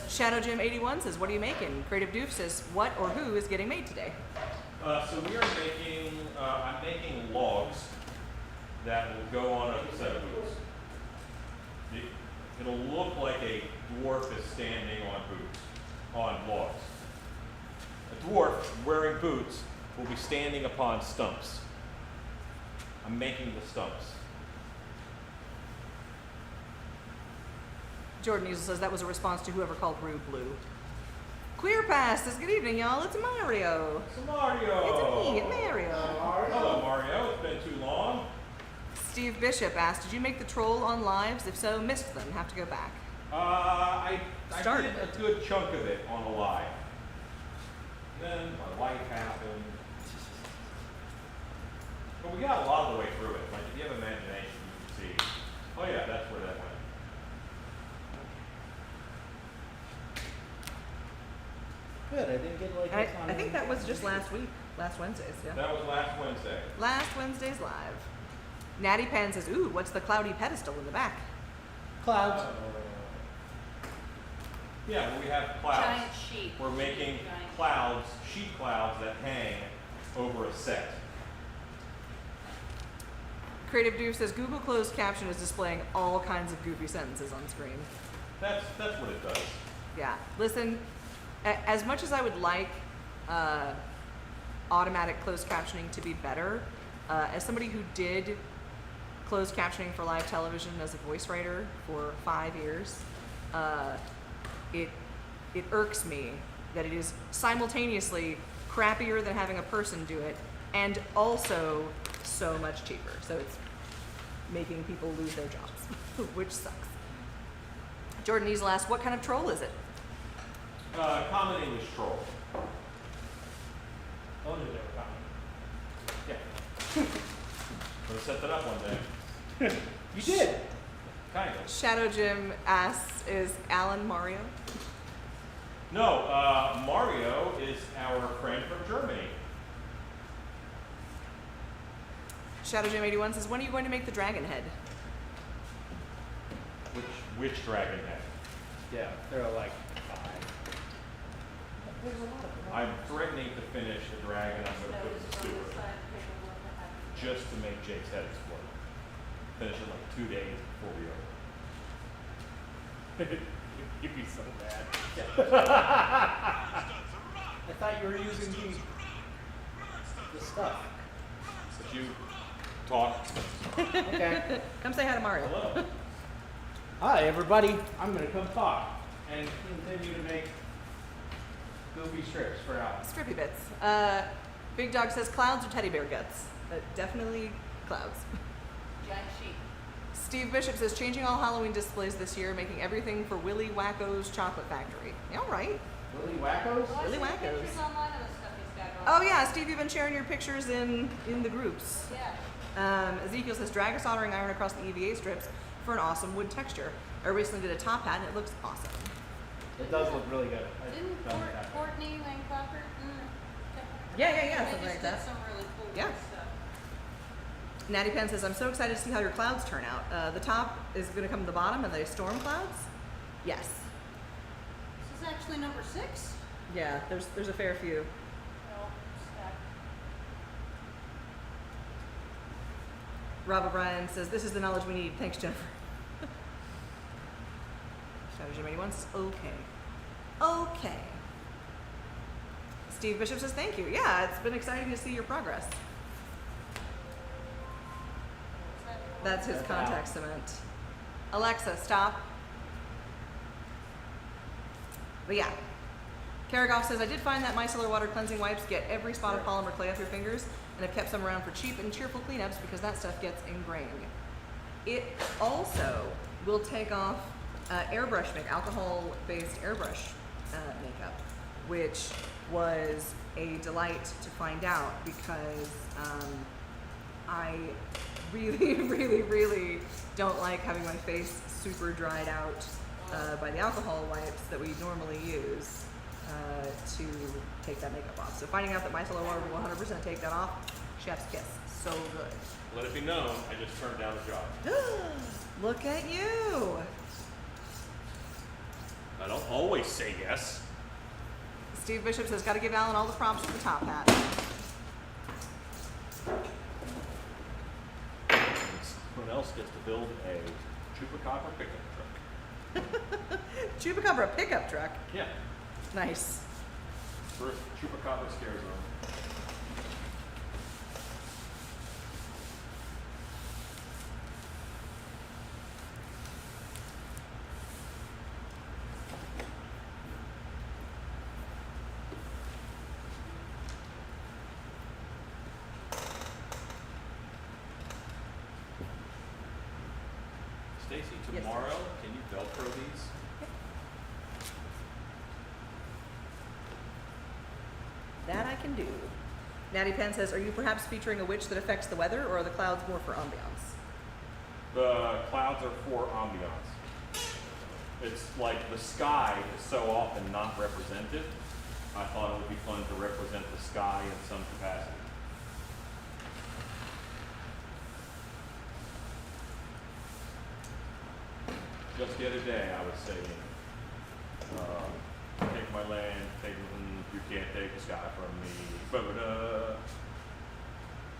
Shadow Jim 81 says, what are you making? Creative Doof says, what or who is getting made today? So we are making, I'm making logs that will go on a set of boots. It'll look like a dwarf is standing on boots, on logs. A dwarf wearing boots will be standing upon stumps. I'm making the stumps. Jordan Easel says that was a response to whoever called Rue blue. Clear Pass says, good evening, y'all. It's Mario. It's Mario. It's me, Mario. Hello, Mario. It's been too long. Steve Bishop asked, did you make the troll on lives? If so, missed them. Have to go back. I Started did a good chunk of it on a live. Then my life happened. But we got a lot of the way through it. Like, if you have imagination, you can see, oh yeah, that's where that went. Good, I didn't get like I, this on I think any- that was just last week, last Wednesday's, yeah. That was last Wednesday. Last Wednesday's live. Natty Pan says, ooh, what's the cloudy pedestal in the back? Clouds. Yeah, well, we have clouds. Giant sheep. We're making Giant. clouds, sheet clouds that hang over a set. Creative Dude says, Google closed caption is displaying all kinds of goofy sentences on screen. That's what it does. Yeah, listen, as much as I would like automatic closed captioning to be better, as somebody who did closed captioning for live television as a voice writer for 5 years, it irks me that it is simultaneously crappier than having a person do it and also so much cheaper. So it's making people lose their jobs, which sucks. Jordan Easel asks, what kind of troll is it? Common English troll. Told you they were coming. Yeah. Gonna set that up one day. You did. Kind of. Shadow Jim asks, is Alan Mario? No, Mario is our friend from Germany. Shadow Jim 81 says, when are you going to make the dragon head? Which dragon head? Yeah, there are like 5. I'm threatening to finish the dragon I'm gonna That put was in the from sewer. the side paperwork that happened. Just to make Jake's head explode. Finish it like 2 days before we open. You'd be so bad. I thought you were using the stuff. But you talk. Okay. Come say hi to Mario. Hello. Hi, everybody. I'm gonna come talk and continue to make goofy strips for Alan. Strippy bits. Big Dog says, clouds or teddy bear guts? Definitely clouds. Giant sheep. Steve Bishop says, changing all Halloween displays this year, making everything for Willy Wacko's Chocolate Factory. Yeah, all right. Willy Wackos? Well, I Really see the wackos. pictures online of the stuff he's got going. Oh yeah, Steve, you've been sharing your pictures in the groups. Yeah. Ezekiel says, drag a soldering iron across the EVA strips for an awesome wood texture. I recently did a top hat and it looks awesome. It does look really good. I've Didn't done that. Courtney Langcocker? Yeah, They something just like did that. some really cool Yeah. stuff. Natty Penn says, I'm so excited to see how your clouds turn out. The top is going to come to the bottom and they storm clouds? Yes. This is actually number 6. Yeah, there's a fair few. Oh, stack. Rob O'Brien says, this is the knowledge we need. Thanks, Jennifer. Shadow Jim 81 says, okay. Okay. Steve Bishop says, thank you. Yeah, it's been exciting to see your progress. That's his That's contact Al. cement. Alexa, stop. But yeah. Karagoff says, I did find that micellar water cleansing wipes get every spot of polymer clay off your fingers, and have kept some around for cheap and cheerful cleanups because that stuff gets ingrained. It also will take off airbrush alcohol-based airbrush makeup, which was a delight to find out because I really, really, really don't like having my face super dried out by the alcohol wipes that we normally use to take that makeup off. So finding out that micellar water will 100% take that off, chef's kiss. So good. Let it be known, I just turned down the job. Look at you. I don't always say yes. Steve Bishop says, got to give Alan all the props for the top hat. Someone else gets to build a chupacabra pickup truck. Chupacabra pickup truck. Yeah. Nice. First chupacabra scare zone. Stacy, Yes, sir. tomorrow, can you Velcro these? That I can do. Natty Penn says, are you perhaps featuring a witch that affects the weather, or are the clouds more for ambiance? The clouds are for ambiance. It's like the sky is so often not represented. I thought it would be fun to represent the sky in some capacity. Just the other day, I was saying, take my land, you can't take the sky from me. Ba-ba-da.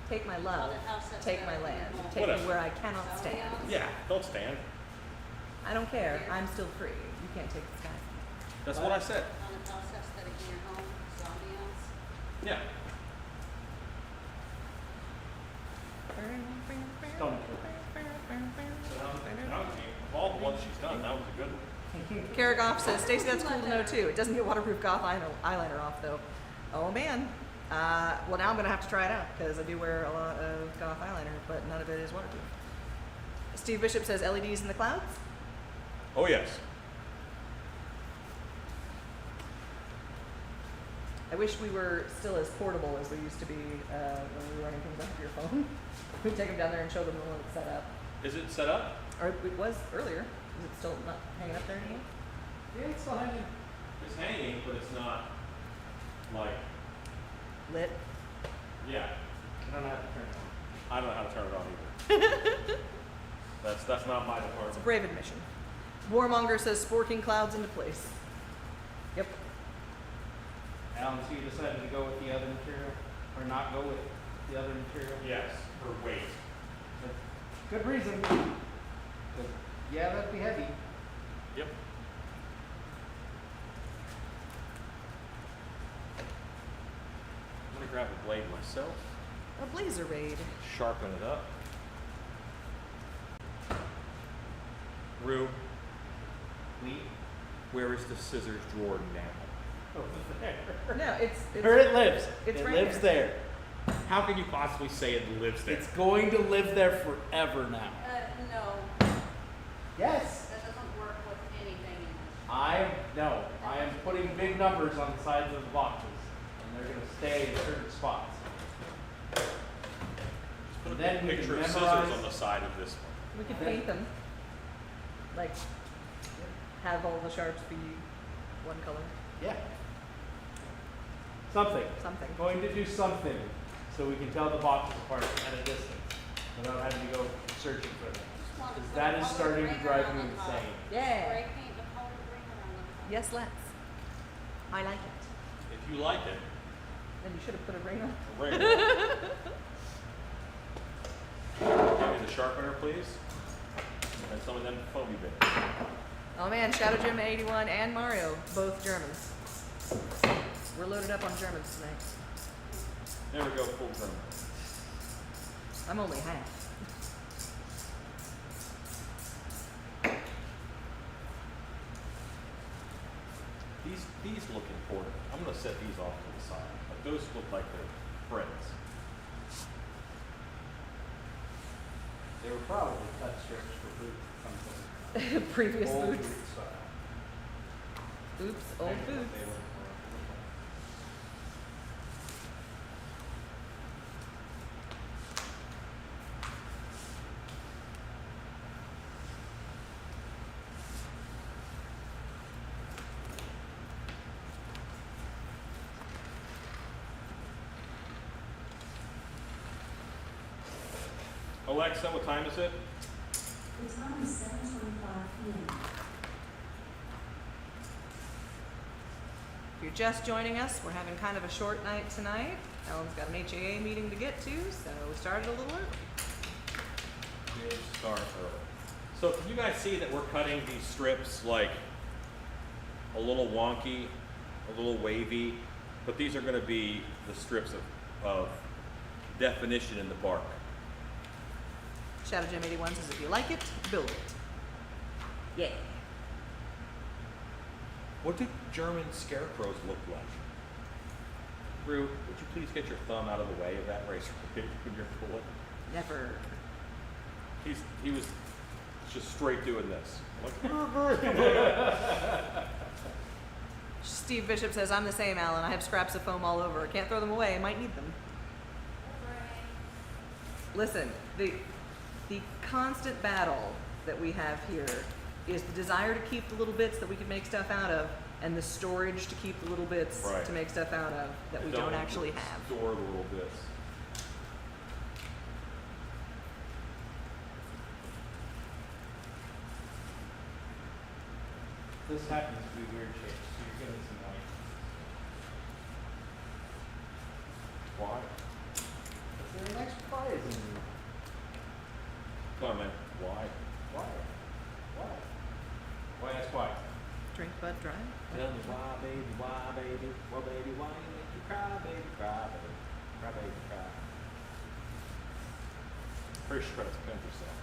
Take my love, Well, the house has take that my land, wall. take me Whatever. where I cannot stand. Yeah, don't stand. I don't care, I'm still free. You can't take the sky. That's what I said. On the house aesthetic in your home, it's ambiance. Yeah. Stone. All the ones she's done, that was a good one. Karagoff says, Stacy, that's cool to know too. It doesn't get waterproof goth eyeliner off though. Oh man. Well now I'm gonna have to try it out because I do wear a lot of goth eyeliner, but none of it is waterproof. Steve Bishop says LEDs in the clouds. Oh, yes. I wish we were still as portable as we used to be when we were running things off your phone. We'd take them down there and show them when it's set up. Is it set up? Or it was earlier. Is it still not hanging up there anymore? Yeah, it's still hanging. It's hanging, but it's not like, Lit. yeah. I don't know how to turn it on. I don't know how to turn it on either. That's not my It's a department. brave admission. Warmonger says sporking clouds into place. Yep. Alan, so you decided to go with the other material, or not go with the other material? Yes, for weight. Good reason. 'Cause, yeah, that'd be heavy. Yep. I'm gonna grab a blade myself, A blazer raid. sharpen it up. Rue, Lee. where is the scissors drawer now? Over there. No, it's Where it lives. it's it right lives there. How can you possibly say it lives there? It's going to live there forever now. No, Yes. that doesn't work with anything in this. I am putting big numbers on the sides of the boxes, and they're going to stay in certain spots. Put a Then we picture can of scissors memorize- on the side of this one. we could paint them. Like have all the sharps be one color. Yeah. Something. Something. Going to do something so we can tell the boxes apart at a distance without having to go searching for them. Just want to Because put that a is colored starting to ring drive around me the top. insane. Yeah. Spray paint the colored ring around the top. Yes, let's. I like it. If you like it, Then you should have put a ring on. ring it. Give me the sharpener, please. And some of them foamy bits. Oh man, Shadow Jim 81 and Mario, both Germans. We're loaded up on Germans tonight. There we go, full German. I'm only half. These look important. I'm gonna set these off to the side. Like, those look like they're friends. They were probably cut strips for boots at some point. Previous Old boots. boot style. Oops, old I don't know what boots. they look for. Alexa, what time is it? The time is 7:25 p.m. If you're just joining us, we're having kind of a short night tonight. Ellen's got an HAA meeting to get to, so we started a little early. Good start early. So can you guys see that we're cutting these strips like a little wonky, a little wavy, but these are going to be the strips of definition in the bark. Shadow Jim 81 says, if you like it, build it. Yeah. What do German scarecrows look like? Rue, would you please get your thumb out of the way of that razor blade when you're pulling? Never. He was just straight doing this. Steve Bishop says, I'm the same, Alan. I have scraps of foam all over. Can't throw them away. I might need them. Listen, the constant battle that we have here is the desire to keep the little bits that we can make stuff out of, and the storage to keep the little bits Right. to make stuff out of that we don't want to actually have. Store the little bits. This happens to be weird shapes, so you're getting some light. Why? Is there an extra bias in you? Comment. Why? Why? Why? Why ask why? Drink Bud Dry. Tell me why, baby, why, baby? Well, baby, why you make me cry, baby, cry, baby, cry, baby, cry. Pretty sure that's a country song.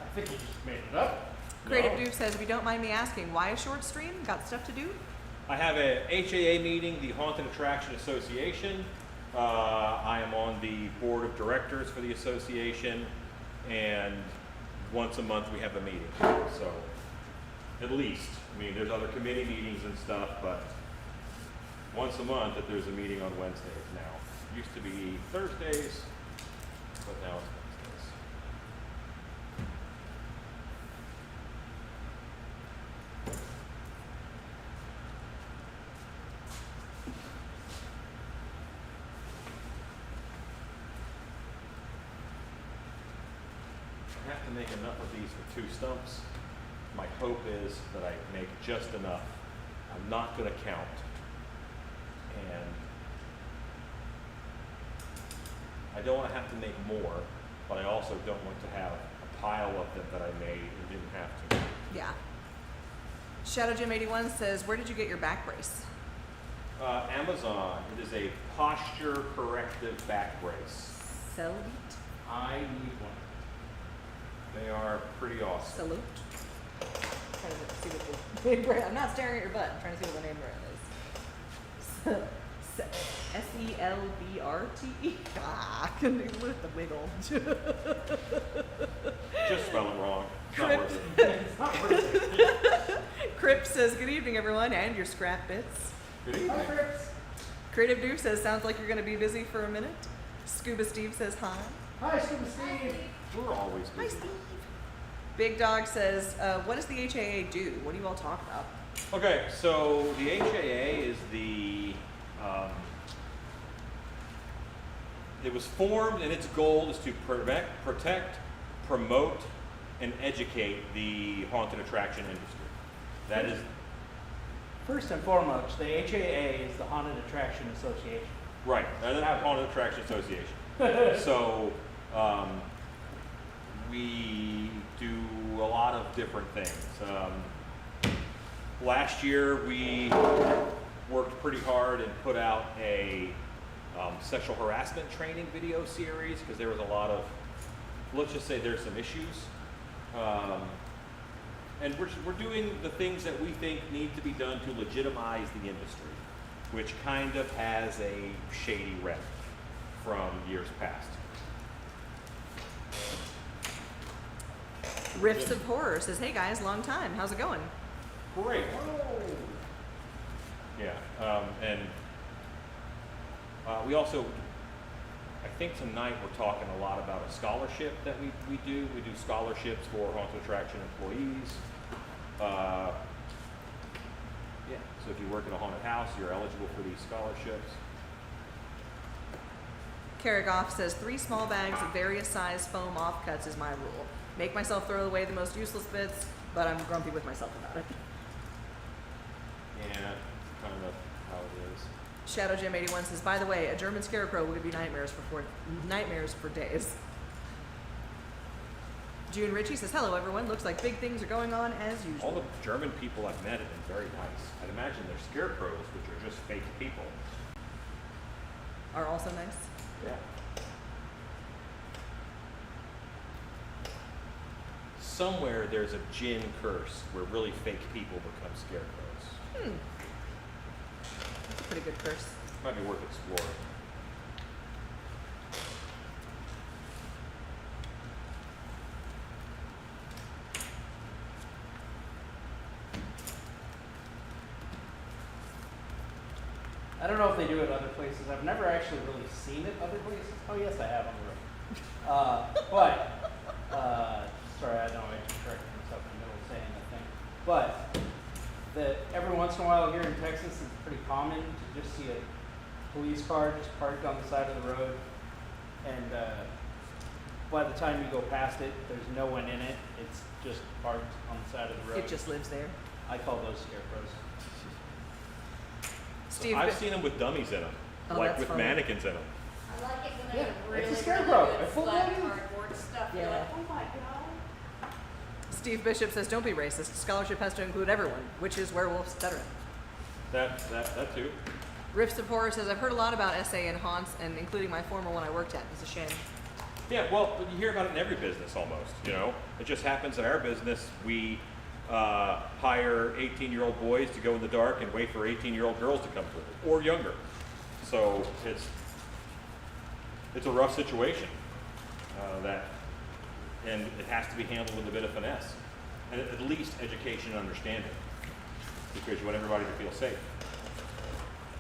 I think you just made it up. Creative No. Doof says, if you don't mind me asking, why a short stream? Got stuff to do? I have a HAA meeting, the Haunted Attraction Association. I am on the board of directors for the association, and once a month we have a meeting. So, at least, I mean, there's other committee meetings and stuff, but once a month that there's a meeting on Wednesdays now. Used to be Thursdays, but now it's Wednesdays. I have to make enough of these for 2 stumps. My hope is that I make just enough. I'm not going to count. And I don't want to have to make more, but I also don't want to have a pile of them that I made and didn't have to. Yeah. Shadow Jim 81 says, where did you get your back brace? Amazon. It is a posture corrective back brace. Salute. I need one. They are pretty awesome. Salute. Trying to see what the name brand. I'm not staring at your butt. I'm trying to see what the name brand is. SELBRTE. Ah, I couldn't even with the wiggle. Just spell it wrong. It's not worth it. It's not worth it. Crip says, good evening, everyone, and your scrap bits. Good evening. Hi, Fritz. Creative Doof says, sounds like you're going to be busy for a minute. Scuba Steve says, hi. Hi, Scuba Steve. We're always Hi, busy. Steve. Big Dog says, what does the HAA do? What do you all talk about? Okay, so the HAA is the, it was formed and its goal is to protect, promote, and educate the haunted attraction industry. That is, First and foremost, the HAA is the Haunted Attraction Association. right, that's the Haunted Attraction Association. So, we do a lot of different things. Last year, we worked pretty hard and put out a sexual harassment training video series because there was a lot of, let's just say there's some issues. And we're doing the things that we think need to be done to legitimize the industry, which kind of has a shady rep from years past. Riffs of Horror says, hey guys, long time. How's it going? Great. Yeah, and we also, I think tonight we're talking a lot about a scholarship that we do. We do scholarships for haunted attraction employees. Yeah, so if you work in a haunted house, you're eligible for these scholarships. Karagoff says, 3 small bags of various size foam offcuts is my rule. Make myself throw away the most useless bits, but I'm grumpy with myself about it. Yeah, kind of how it is. Shadow Jim 81 says, by the way, a German scarecrow would be nightmares for days. June Ritchie says, hello everyone. Looks like big things are going on as usual. All the German people I've met have been very nice. I'd imagine they're scarecrows, which are just fake people. Are also nice. Yeah. Somewhere there's a djinn curse where really fake people become scarecrows. That's a pretty good curse. Might be worth exploring. I don't know if they do it other places. I've never actually really seen it other places. Oh yes, I have on the road. Sorry, I don't know, I just corrected myself in the middle of saying that thing. But every once in a while here in Texas, it's pretty common to just see a police car just parked on the side of the road. And by the time you go past it, there's no one in it. It's just parked on the side of the road. It just lives there. I call those scarecrows. Steve, I've seen them with dummies in them, Oh, like that's with funny. mannequins in them. I like it when Yeah, they're it's a really, scarecrow. really I good full flat blown. cardboard stuff. You're Yeah. like, oh my god. Steve Bishop says, don't be racist. Scholarship has to include everyone, witches, werewolves, etc. That too. Rifts of Horror says, I've heard a lot about SA and haunts, and including my former one I worked at. It's a shame. Yeah, well, you hear about it in every business almost, you know? It just happens in our business, we hire 18-year-old boys to go in the dark and wait for 18-year-old girls to come through, or younger. So it's a rough situation, and it has to be handled with a bit of finesse, and at least education and understanding, because you want everybody to feel safe.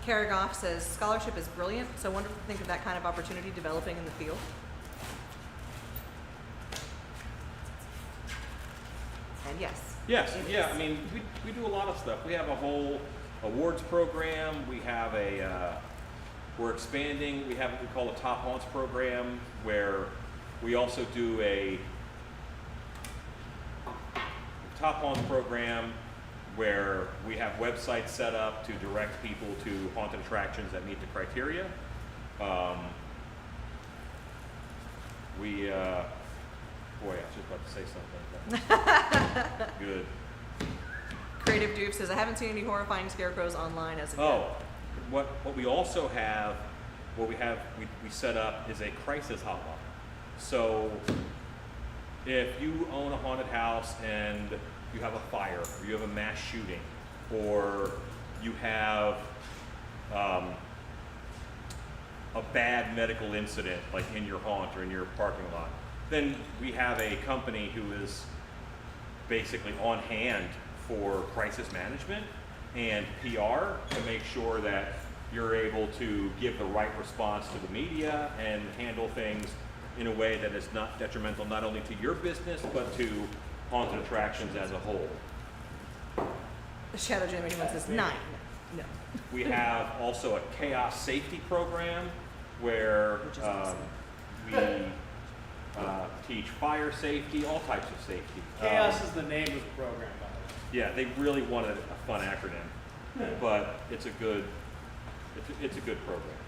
Karagoff says, scholarship is brilliant, so wonderful to think of that kind of opportunity developing in the field. And yes. Yes, it yeah, is. I mean, we do a lot of stuff. We have a whole awards program. We have we're expanding. We have what we call a Top Haunts program, where we also do a Top Haunts program where we have websites set up to direct people to haunted attractions that meet the criteria. Boy, I was just about to say something. Good. Creative Dupe says, I haven't seen any horrifying scarecrows online as of Oh, what we also have, we set up is a crisis hotline. So if you own a haunted house and you have a fire, or you have a mass shooting, or you have a bad medical incident like in your haunt or in your parking lot, then we have a company who is basically on hand for crisis management and PR to make sure that you're able to give the right response to the media and handle things in a way that is not detrimental not only to your business but to haunted attractions as a whole. The Shadow Jam 81 says 9. No. We have also a chaos safety program where Which is awesome. we teach fire safety, all types of safety. Chaos is the name of the program, by the way. Yeah, they really wanted a fun acronym, but it's a good program.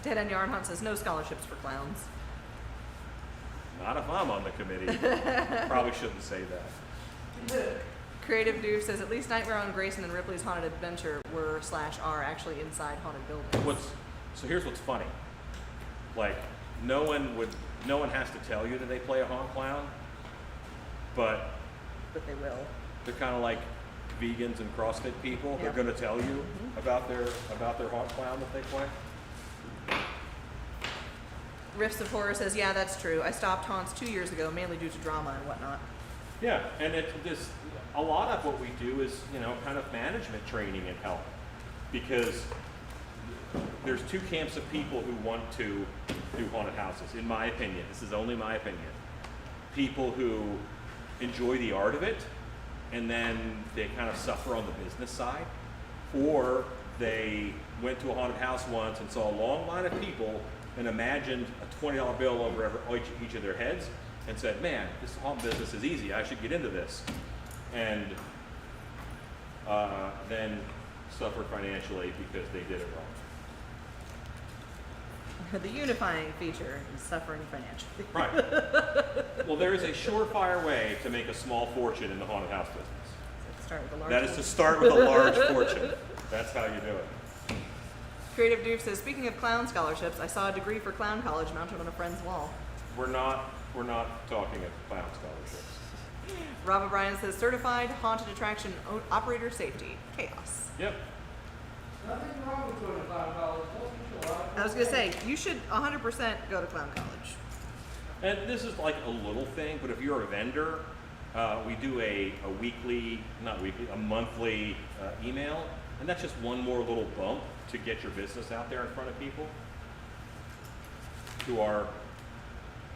Dead End Yarn Hunt says, no scholarships for clowns. Not if I'm on the committee. Probably shouldn't say that. Creative Dude says, at least Nightmare on Grayson and Ripley's Haunted Adventure are actually inside haunted buildings. So here's what's funny. Like, no one has to tell you that they play a haunt clown, but But they will. they're kind of like vegans and CrossFit people. Yeah. They're going to tell you about their haunt clown that they play. Rifts of Horror says, yeah, that's true. I stopped haunts 2 years ago, mainly due to drama and whatnot. Yeah, and a lot of what we do is, kind of management training and help, because there's two camps of people who want to do haunted houses, in my opinion. This is only my opinion. People who enjoy the art of it, and then they kind of suffer on the business side, or they went to a haunted house once and saw a long line of people and imagined a $20 bill over each of their heads and said, man, this haunt business is easy, I should get into this. And then suffered financially because they did it wrong. The unifying feature is suffering financially. Right. Well, there is a surefire way to make a small fortune in the haunted house business. Start with a large That is one. to start with a large fortune. That's how you do it. Creative Dude says, speaking of clown scholarships, I saw a degree for clown college mounted on a friend's wall. We're not talking of clown scholarships. Rob O'Brien says, certified haunted attraction operator safety. Chaos. Yep. Nothing wrong with going to clown college. I was going to say, you should 100% go to clown college. And this is like a little thing, but if you're a vendor, we do a monthly email, and that's just one more little bump to get your business out there in front of people who are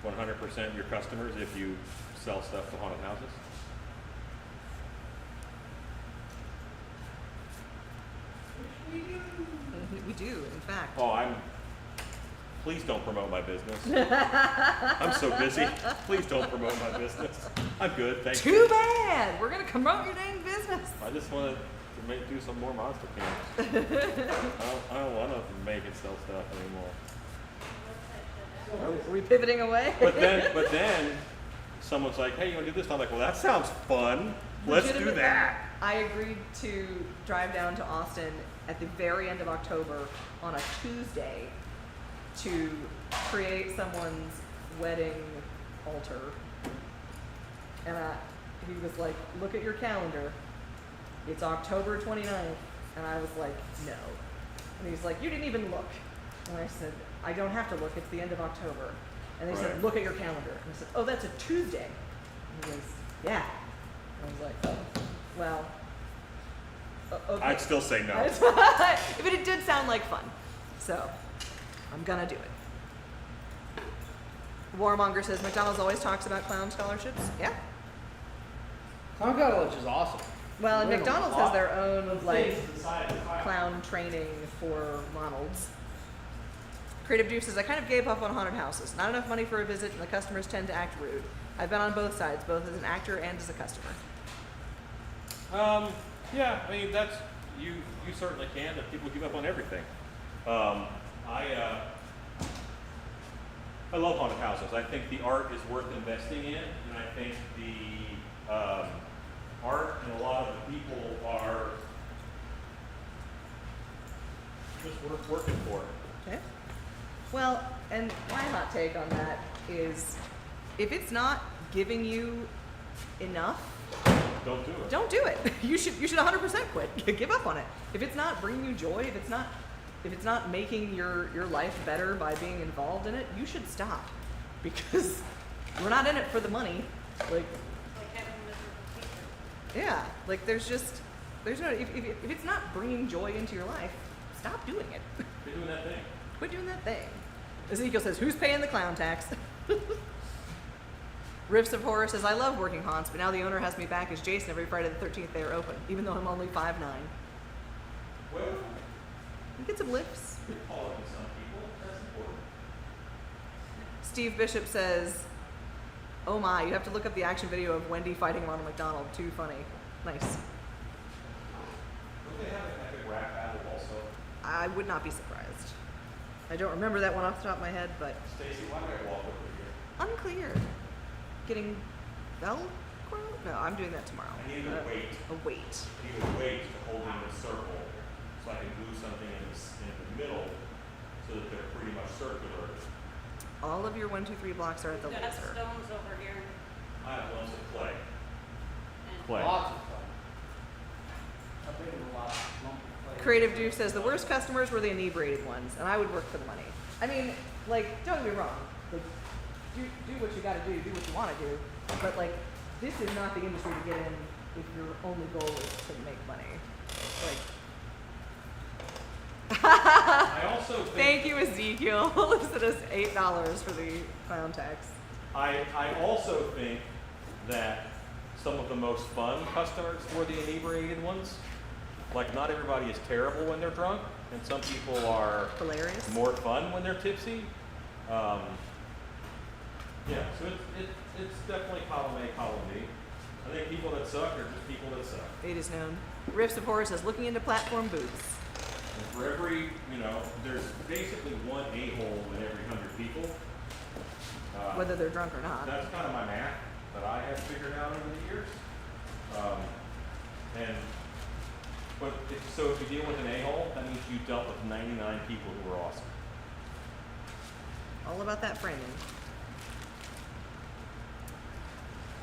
100% your customers if you sell stuff to haunted houses? We do, in fact. Oh, please don't promote my business. I'm so busy. Please don't promote my business. I'm good, thank you. Too bad. We're gonna promote your dang business. I just wanted to do some more monster cams. I don't want to make and sell stuff anymore. Are we pivoting away? But then someone's like, hey, you want to do this? And I'm like, well, that sounds fun. Let's do Legitimately, that. I agreed to drive down to Austin at the very end of October on a Tuesday to create someone's wedding altar. And he was like, look at your calendar. It's October 29th. And I was like, no. And he's like, you didn't even look. And I said, I don't have to look. It's the end of October. And they said, Right. look at your calendar. And I said, oh, that's a Tuesday. And he goes, yeah. I was like, oh, well, okay. I'd still say no. But it did sound like fun. So, I'm gonna do it. Warmonger says, McDonald's always talks about clown scholarships. Yeah. Clown College is awesome. Well, and Learn a McDonald's lot has their own, of like, things inside the clown. clown training for Ronald's. Creative Juice says, I kind of gave up on haunted houses. Not enough money for a visit, and the customers tend to act rude. I've been on both sides, both as an actor and as a customer. Yeah, I mean that's you certainly can. If people give up on everything. I love haunted houses. I think the art is worth investing in, and I think the art and a lot of the people are just worth working for. Okay. Well, and my hot take on that is, if it's not giving you enough, Don't do it. don't do it. You should 100% quit. Give up on it. If it's not bringing you joy, if it's not making your life better by being involved in it, you should stop. Because we're not in it for the money. Like, Like having a miserable teacher. yeah, like there's no, if it's not bringing joy into your life, stop doing it. You're doing that thing. Quit doing that thing. Ezekiel says, who's paying the clown tax? Riffs of Horror says, I love working haunts, but now the owner has me back as Jason every Friday the 13th they are open, even though I'm only 5'9". Well, You get some lifts. you're calling some people. That's important. Steve Bishop says, oh my, you have to look up the action video of Wendy fighting Ronald McDonald. Too funny. Nice. Don't they have an epic rap battle also? I would not be surprised. I don't remember that one off the top of my head, but Stacy, why did I walk over here? unclear. Getting Velcro? No, I'm doing that tomorrow. I needed a weight. A weight. I needed a weight to hold in a circle so I can glue something in the middle so that they're pretty much circular. All of your 1, 2, 3 blocks are at the Got laser. stones over here. I have lumps of clay. And Clay. Lots of fun. How big of a lot of lump of clay? Creative Juice says the worst customers were the inebriated ones, and I would work for the money. I mean, like, don't get me wrong. Like, do what you gotta do what you wanna do. But like, this is not the industry to get in if your only goal is to make money. Like, I also think thank you, Ezekiel. Listed us $8 for the clown tax. I also think that some of the most fun customers were the inebriated ones. Like, not everybody is terrible when they're drunk, and some people are Hilarious. more fun when they're tipsy. Yeah, so it's definitely column A, column B. I think people that suck are just people that suck. It is known. Riffs of Horror says looking into platform booths. And for every, there's basically one a-hole in every 100 people. Whether they're drunk or not. That's kind of my math that I have figured out over the years. So if you deal with an a-hole, that means you dealt with 99 people who were awesome. All about that framing.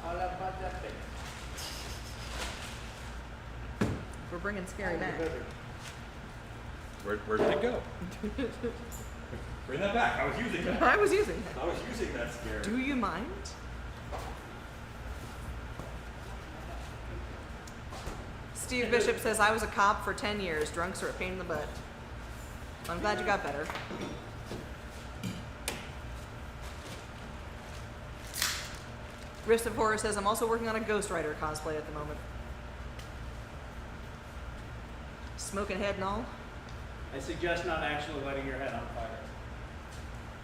All about that thing. We're bringing scary back. Where did it go? Bring that back. I was using that. I was using it. I was using that scare. Do you mind? Steve Bishop says, I was a cop for 10 years. Drunks are a pain in the butt. I'm glad you got better. Rifts of Horror says, I'm also working on a Ghost Rider cosplay at the moment. Smoking head and all. I suggest not actually lighting your head on fire.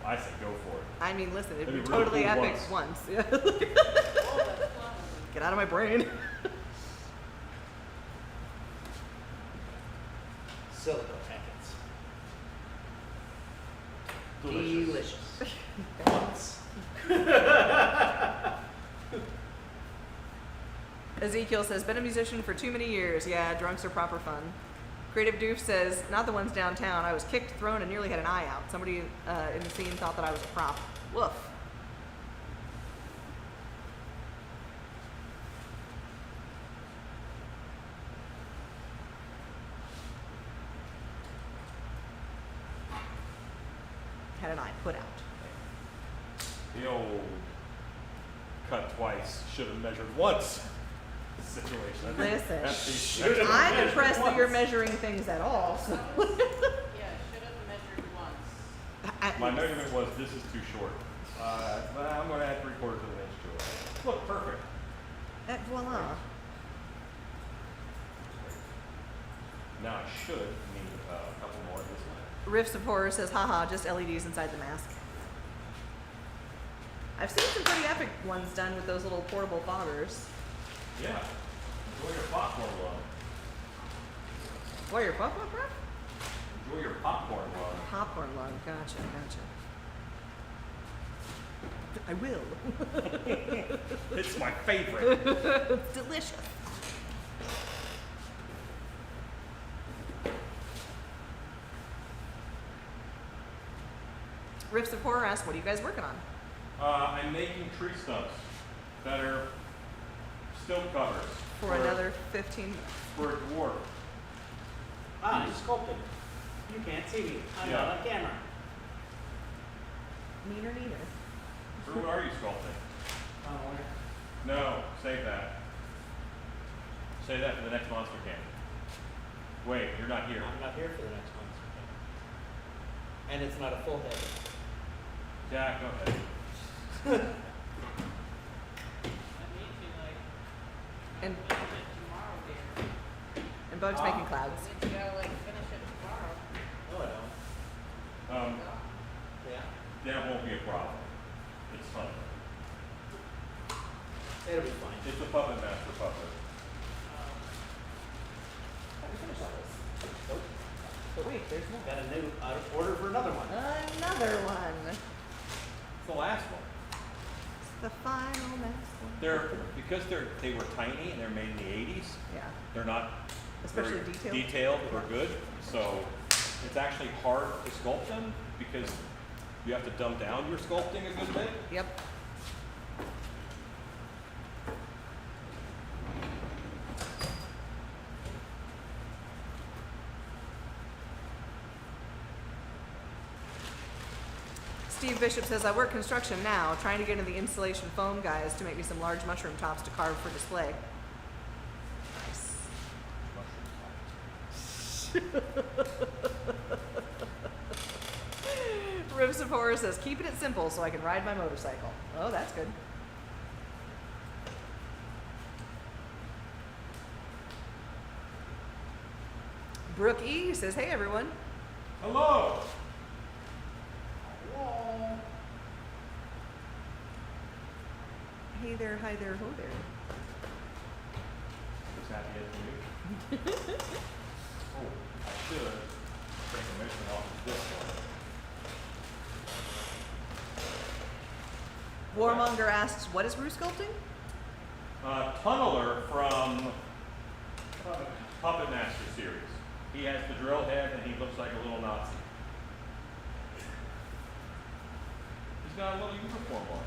I say go for it. I mean, listen, it'd be It'd be really totally cool epic once. Yeah. Oh, that's fun. Get out of my brain. Silica packets. Delicious. Once. Ezekiel says, been a musician for too many years. Yeah, drunks are proper fun. Creative Doof says, not the ones downtown. I was kicked, thrown, and nearly had an eye out. Somebody in the scene thought that I was a prop. Woof. Had an eye put out. The old cut twice, should have measured once situation. I think Listen, that's I'm impressed that you're measuring things at all. So. Yeah, should have measured once. At My least. measurement was this is too short. But I'm going to add 3/4 of an inch to it. Look, perfect. Voila. Now I should need a couple more this way. Rifts of Horror says, haha, just LEDs inside the mask. I've seen some pretty epic ones done with those little portable foggers. Yeah. Enjoy your popcorn love. What, your puff puff puff? Enjoy your popcorn love. Popcorn lung. Gotcha, gotcha. I will. It's my favorite. It's delicious. Rifts of Horror asks, what are you guys working on? I'm making tree stumps that are stilt covers For another 15. for a dwarf. Ah, I'm sculpting. You can't see me. I'm not on camera. Meaner, neater. Who are you sculpting? No, save that. Save that for the next monster camp. Wait, you're not here. I'm not here for the next one. And it's not a full head. Jack, go ahead. That means you like, And- finish it tomorrow, dear. And Bug's making clouds. That means you gotta like finish it tomorrow. Oh, I don't. Yeah. That won't be a problem. It's fun. It'll be fine. It's a puppet master puppet. We finished all this. Nope. But wait, there's more. Got a new order for another one. Another one. It's the last one. It's the final next one. Because they were tiny and they're made in the 80s. Yeah. They're not Especially very detailed. or good. So it's actually hard to sculpt them because you have to dumb down your sculpting a good bit. Yep. Steve Bishop says, I work construction now, trying to get into the insulation foam guys to make me some large mushroom tops to carve for display. Nice. Rivs of Horror says, keeping it simple so I can ride my motorcycle. Oh, that's good. Brooke E says, hey everyone. Hello. Hey there, hi there, ho there. Just happy as can be. Oh, I should take a measurement off of this one. Warmonger asks, what is Rue sculpting? Tunneler from Puppet Master series. He has the drill head and he looks like a little Nazi. He's got a little uniform on.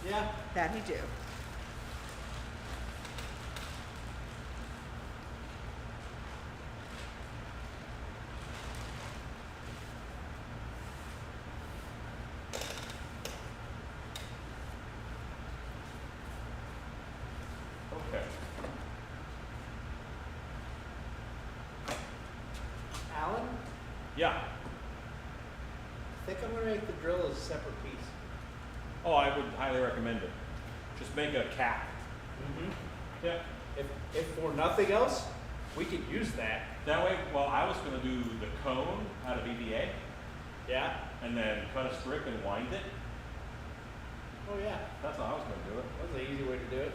Yeah. That he do. Okay. Alan, Yeah. I think I'm gonna make the drill as a separate piece. Oh, I would highly recommend it. Just make a cap. Mm-hmm. Yeah. If for nothing else, we could use that. That way, well, I was gonna do the cone out of EVA Yeah? and then cut a strip and wind it. Oh, yeah. That's how I was gonna do it. That's an easy way to do it.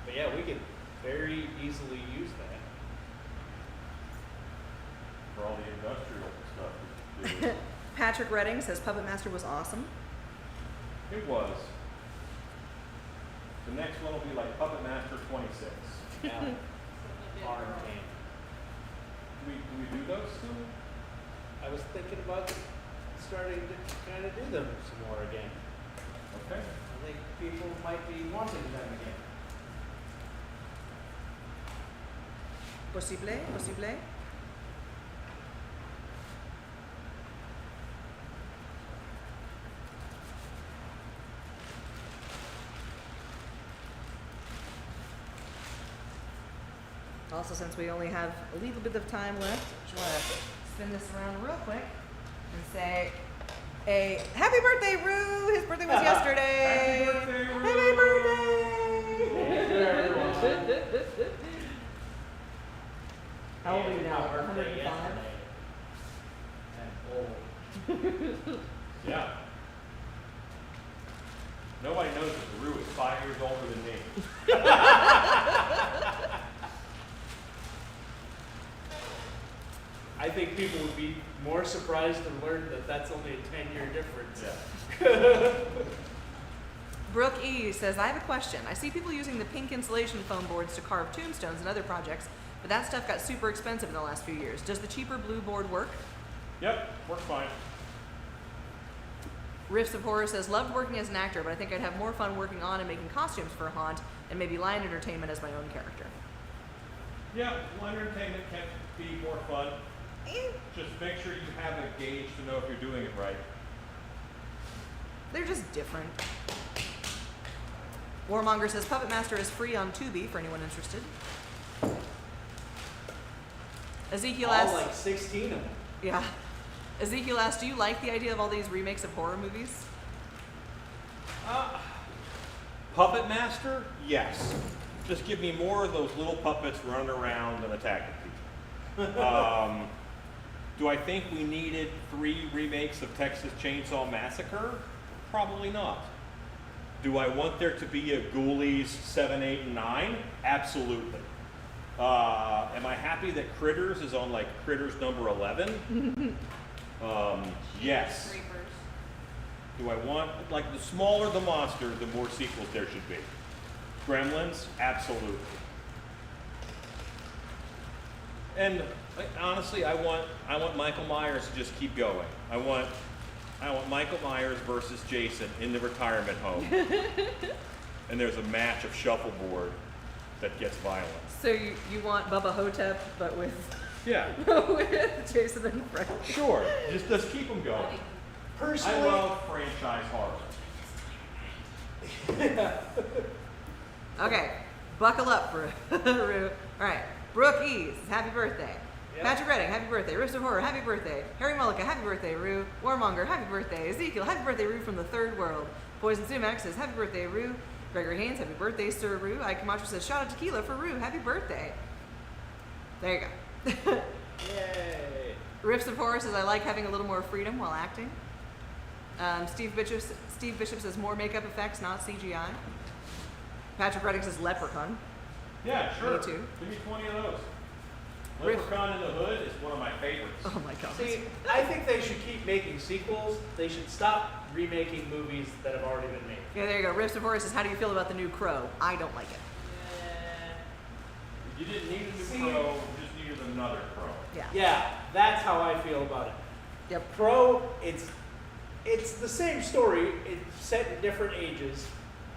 But yeah, we could very easily use that. For all the industrial stuff. we could do. Patrick Redding says Puppet Master was awesome. It was. The next one will be like Puppet Master 26. Now, Something a bit arm more- cane. Do we do those soon? I was thinking about starting to kind of do them some more again. Okay. I think people might be wanting them again. Possible? Possible? Also, since we only have a little bit of time left, I just want to spin this around real quick and say a happy birthday, Rue! His birthday was yesterday! Happy birthday, Rue! Happy birthday! Thank you, everyone. How old are you And now? my birthday 105? yesterday. And old. Yeah. Nobody knows that Rue is 5 years older than me. I think people would be more surprised to learn that that's only a 10-year difference. Yeah. Brooke E says, I have a question. I see people using the pink insulation foam boards to carve tombstones and other projects, but that stuff got super expensive in the last few years. Does the cheaper blue board work? Yep, works fine. Riffs of Horror says, loved working as an actor, but I think I'd have more fun working on and making costumes for a haunt and maybe lion entertainment as my own character. Yeah, line entertainment can be more fun. Just make sure you have a gauge to know if you're doing it right. They're just different. Warmonger says, Puppet Master is free on Tubi for anyone interested. Ezekiel All asks, like 16 of them. yeah. Ezekiel asks, do you like the idea of all these remakes of horror movies? Puppet Master? Yes. Just give me more of those little puppets running around and attacking people. Do I think we needed 3 remakes of Texas Chainsaw Massacre? Probably not. Do I want there to be a Ghoulies 7, 8, and 9? Absolutely. Am I happy that Critters is on like Critters number 11? Yes. Creepers. Do I want, like, the smaller the monster, the more sequels there should be. Gremlins? Absolutely. And honestly, I want Michael Myers to just keep going. I want Michael Myers versus Jason in the retirement home. And there's a match of shuffleboard that gets violent. So you want Bubba Hotep, but with, Yeah, with Jason and Frank. sure. Just keep them going. Personally, I love franchise horror. Okay, buckle up, Rue. All right, Brooke Ease, happy birthday. Yep. Patrick Redding, happy birthday. Riffs of Horror, happy birthday. Harry Mullica, happy birthday, Rue. Warmonger, happy birthday. Ezekiel, happy birthday, Rue from the third world. Poison Sumac says, happy birthday, Rue. Gregory Haynes, happy birthday, Sir Rue. Ike Camacho says, shout out tequila for Rue, happy birthday. There you go. yay. Riffs of Horror says, I like having a little more freedom while acting. Steve Bishop says, more makeup effects, not CGI. Patrick Redding says, leprechaun. Yeah, sure. Me too. Give me 20 of those. Riff- Leprechaun in the Hood is one of my favorites. Oh my god. See, I think they should keep making sequels. They should stop remaking movies that have already been made. Yeah, there you go. Riffs of Horror says, how do you feel about the new Crow? I don't like it. You didn't need a new See- crow, you just needed another crow. Yeah. Yeah, that's how I feel about it. Yep. Crow, it's the same story. It's set in different ages.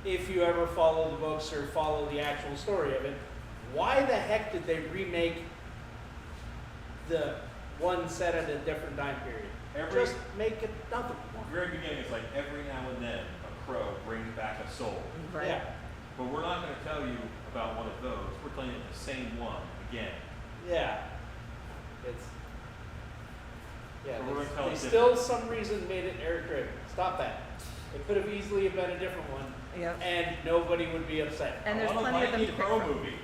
If you ever follow the books or follow the actual story of it, why the heck did they remake the one set at a different time period? Just make it nothing The more. very beginning, it's like every now and then a crow brings back a soul. Right. Yeah, But we're not going to tell you about one of those. We're telling you the same one again. yeah. It's yeah. So we're gonna tell They it still some reason made it Eric Draven. Stop that. It could have easily been a different one, Yep. and nobody would be upset. And there's I want a plenty of them to Mikey pick Crow from. movie.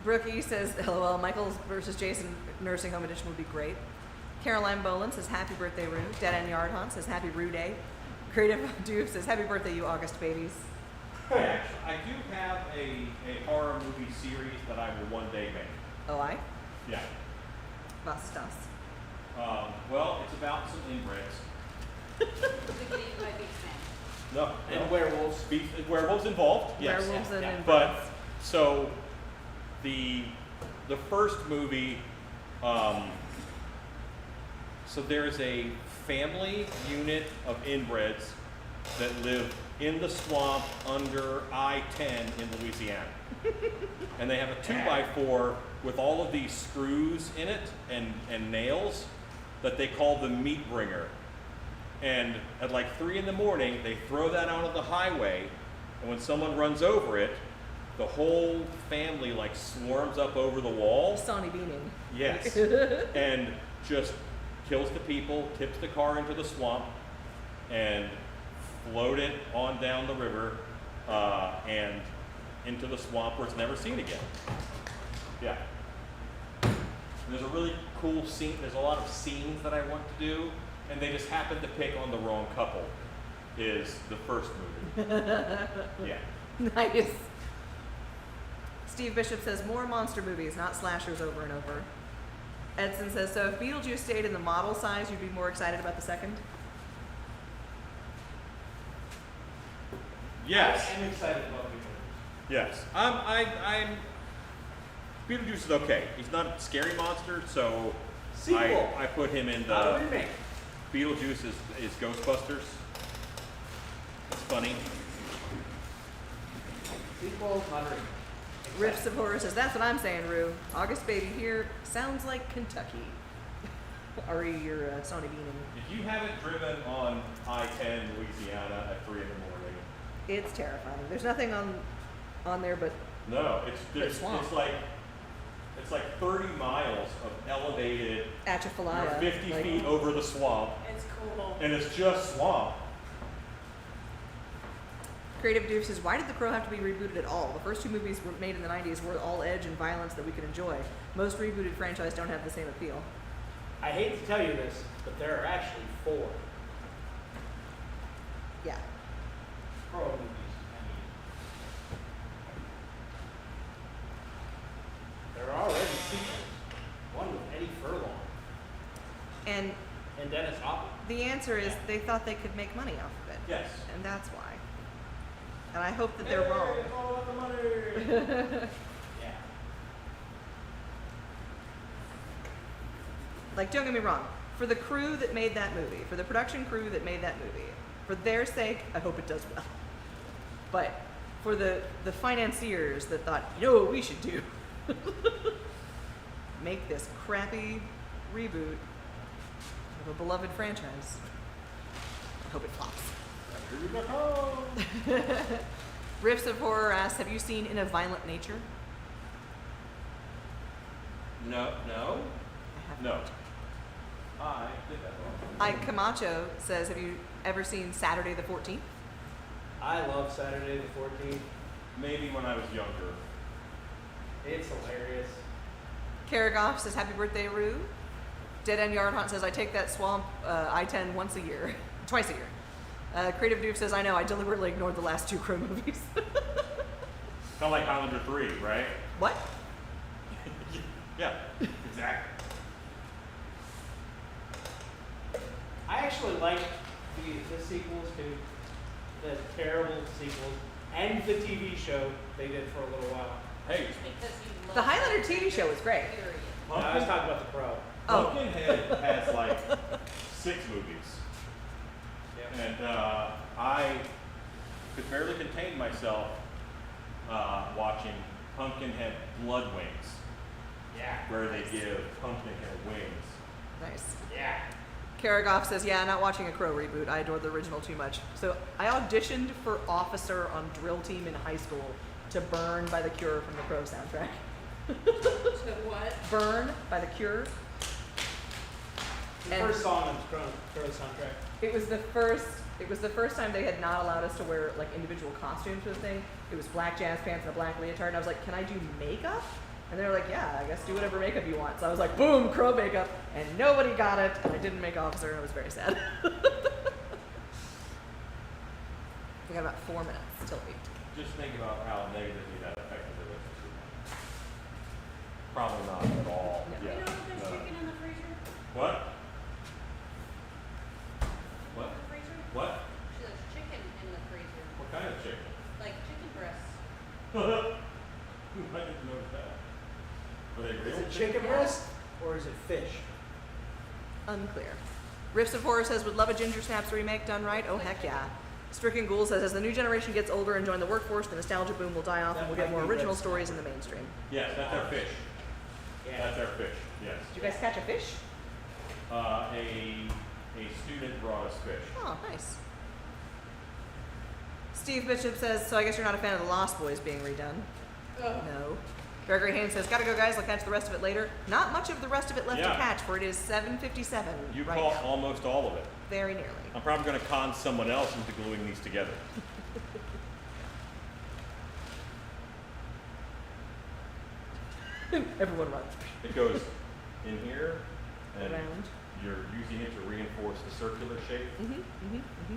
Brookie says, LOL, Michael's versus Jason Nursing Home Edition would be great. Caroline Boland says, happy birthday, Rue. Dead End Yard Hunt says, happy Rue Day. Creative Doof says, happy birthday, you August babies. Actually, I do have a horror movie series that I will one day make. Oh, I? Yeah. Lots of stuff. Well, it's about some inbreds. We get eaten by beastmen. No, And werewolves. werewolves involved. Yes. Werewolves and yeah. inbreds. But so the first movie, so there's a family unit of inbreds that live in the swamp under I-10 in Louisiana. And they have a 2x4 with all of these screws in it and nails that they call the meat bringer. And at like 3 in the morning, they throw that onto the highway, and when someone runs over it, the whole family like swarms up over the wall. Sonny Beaning. Yes. And just kills the people, tips the car into the swamp, and float it on down the river and into the swamp where it's never seen again. Yeah. And there's a really cool scene. There's a lot of scenes that I want to do, and they just happened to pick on the wrong couple. Is the first movie. Yeah. Nice. Steve Bishop says, more monster movies, not slashers over and over. Edson says, so if Beetlejuice stayed in the model size, you'd be more excited about the second? Yes. I'm excited about people. Yes. I'm Beetlejuice is okay. He's not a scary monster, so Sequel. I put him in Not a the remake. Beetlejuice is Ghostbusters. It's funny. Sequel, not a remake. Riffs of Horror says, that's what I'm saying, Rue. August Baby here sounds like Kentucky. Ari, you're Sonny Beaning. If you haven't driven on I-10 Louisiana at 3 in the morning, It's terrifying. There's nothing on there but no, But swamp. it's like 30 miles of elevated. You're Atchafalaya. 50 like- feet over the swamp, It's cool. and it's just swamp. Creative Doof says, why did The Crow have to be rebooted at all? The first two movies were made in the 90s were all edge and violence that we could enjoy. Most rebooted franchises don't have the same appeal. I hate to tell you this, but there are actually 4 Yeah. Crow movies. There are already sequels. One with Eddie Furlong And and Dennis Hopper. the answer is they thought they could make money off of it. Yes. And that's why. And I hope that they're wrong. It's all about the money. Yeah. Like, don't get me wrong. For the crew that made that movie, for the production crew that made that movie, for their sake, I hope it does well. But for the financiers that thought, you know what we should do? Make this crappy reboot of a beloved franchise. I hope it flops. Riffs of Horror asks, have you seen In a Violent Nature? No. I have No. not. I did that wrong. Ike Camacho says, have you ever seen Saturday the 14th? I love Saturday the 14th. Maybe when I was younger. It's hilarious. Karagoff says, happy birthday, Rue. Dead End Yard Hunt says, I take that swamp I-10 once a year. Twice a year. Creative Doof says, I know, I deliberately ignored the last 2 Crow movies. Kind of like Highlander 3, right? What? Yeah, exactly. I actually like the sequels too. The terrible sequels. And the TV show they did for a little while. Hey, Just because you love The Highlander that TV show was great. period. No, I was talking about the Crow. Oh. Pumpkinhead has like 6 movies. Yeah. And I could barely contain myself watching Pumpkinhead Blood Wings, Yeah. where they give Pumpkinhead wings. Nice. Yeah. Karagoff says, yeah, not watching a Crow reboot. I adored the original too much. So I auditioned for officer on drill team in high school to Burn by The Cure from the Crow soundtrack. To what? Burn by The Cure. The And- first song on the Crow soundtrack. It was the first time they had not allowed us to wear like individual costumes for the thing. It was black jazz pants and a black leotard, and I was like, "Can I do makeup?" And they were like, "Yeah, I guess do whatever makeup you want." So I was like, "Boom, Crow makeup," and nobody got it, and I didn't make officer, and I was very sad. We got about 4 minutes till 8. Just think about how negatively that affected the relationship. Probably not at all. No. You Yeah. know there's No. chicken in the freezer? What? What? In the freezer? What? There's chicken in the freezer. What kind of chicken? Like chicken breasts. I didn't notice that. Were they real? Is it chicken breast or is it fish? Unclear. Rifts of Horror says, "Would love a Ginger Snaps remake done right." Oh heck yeah. Stricken Ghoul says, "As the new generation gets older and join the workforce, the nostalgia boom will die off, and we'll get more original stories in the mainstream." Yes, that's our fish. That's our fish. Yes. Did you guys catch a fish? A student brought us fish. Oh, nice. Steve Bishop says, "So I guess you're not a fan of the Lost Boys being redone?" No. Gregory Haynes says, "Gotta go, guys. I'll catch the rest of it later." Not much of the rest of it left to Yeah. catch, for it is 7:57 You right caught now. almost all of it. Very nearly. I'm probably going to con someone else into gluing these together. Everyone runs. It goes in here, and Around. you're using it to reinforce the circular shape. Mm-hmm.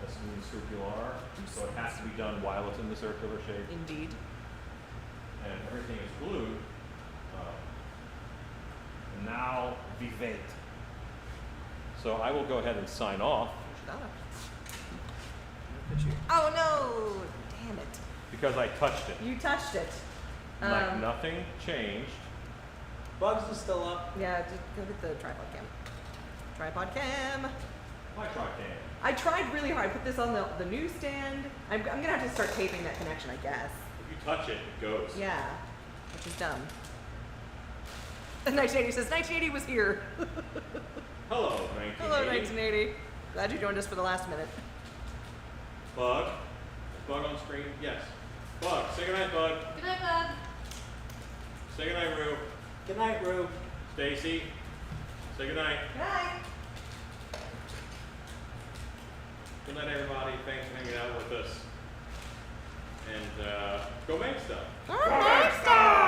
That's in circular, so it has to be done while it's in the circular shape, Indeed. and everything is glued. Now vivet. So I will go ahead and sign off Shut up. Oh no! Damn it. because I touched it. You touched it. Like nothing changed. Bugs is still up. Yeah, just go get the tripod cam. Tripod cam. My truck can. I tried really hard. I put this on the newsstand. I'm gonna have to start taping that connection, I guess. If you touch it, it goes. Yeah, which is dumb. And 1980 says 1980 was here. Hello, 1980. Hello, 1980. Glad you joined us for the last minute. Bug. Bug on screen? Yes. Bug. Say goodnight, Bug. Good night, Bug. Say goodnight, Rue. Good night, Rube. Stacy. Say goodnight. Bye. Good night, everybody. Thanks for hanging out with us. And go make stuff. Next time.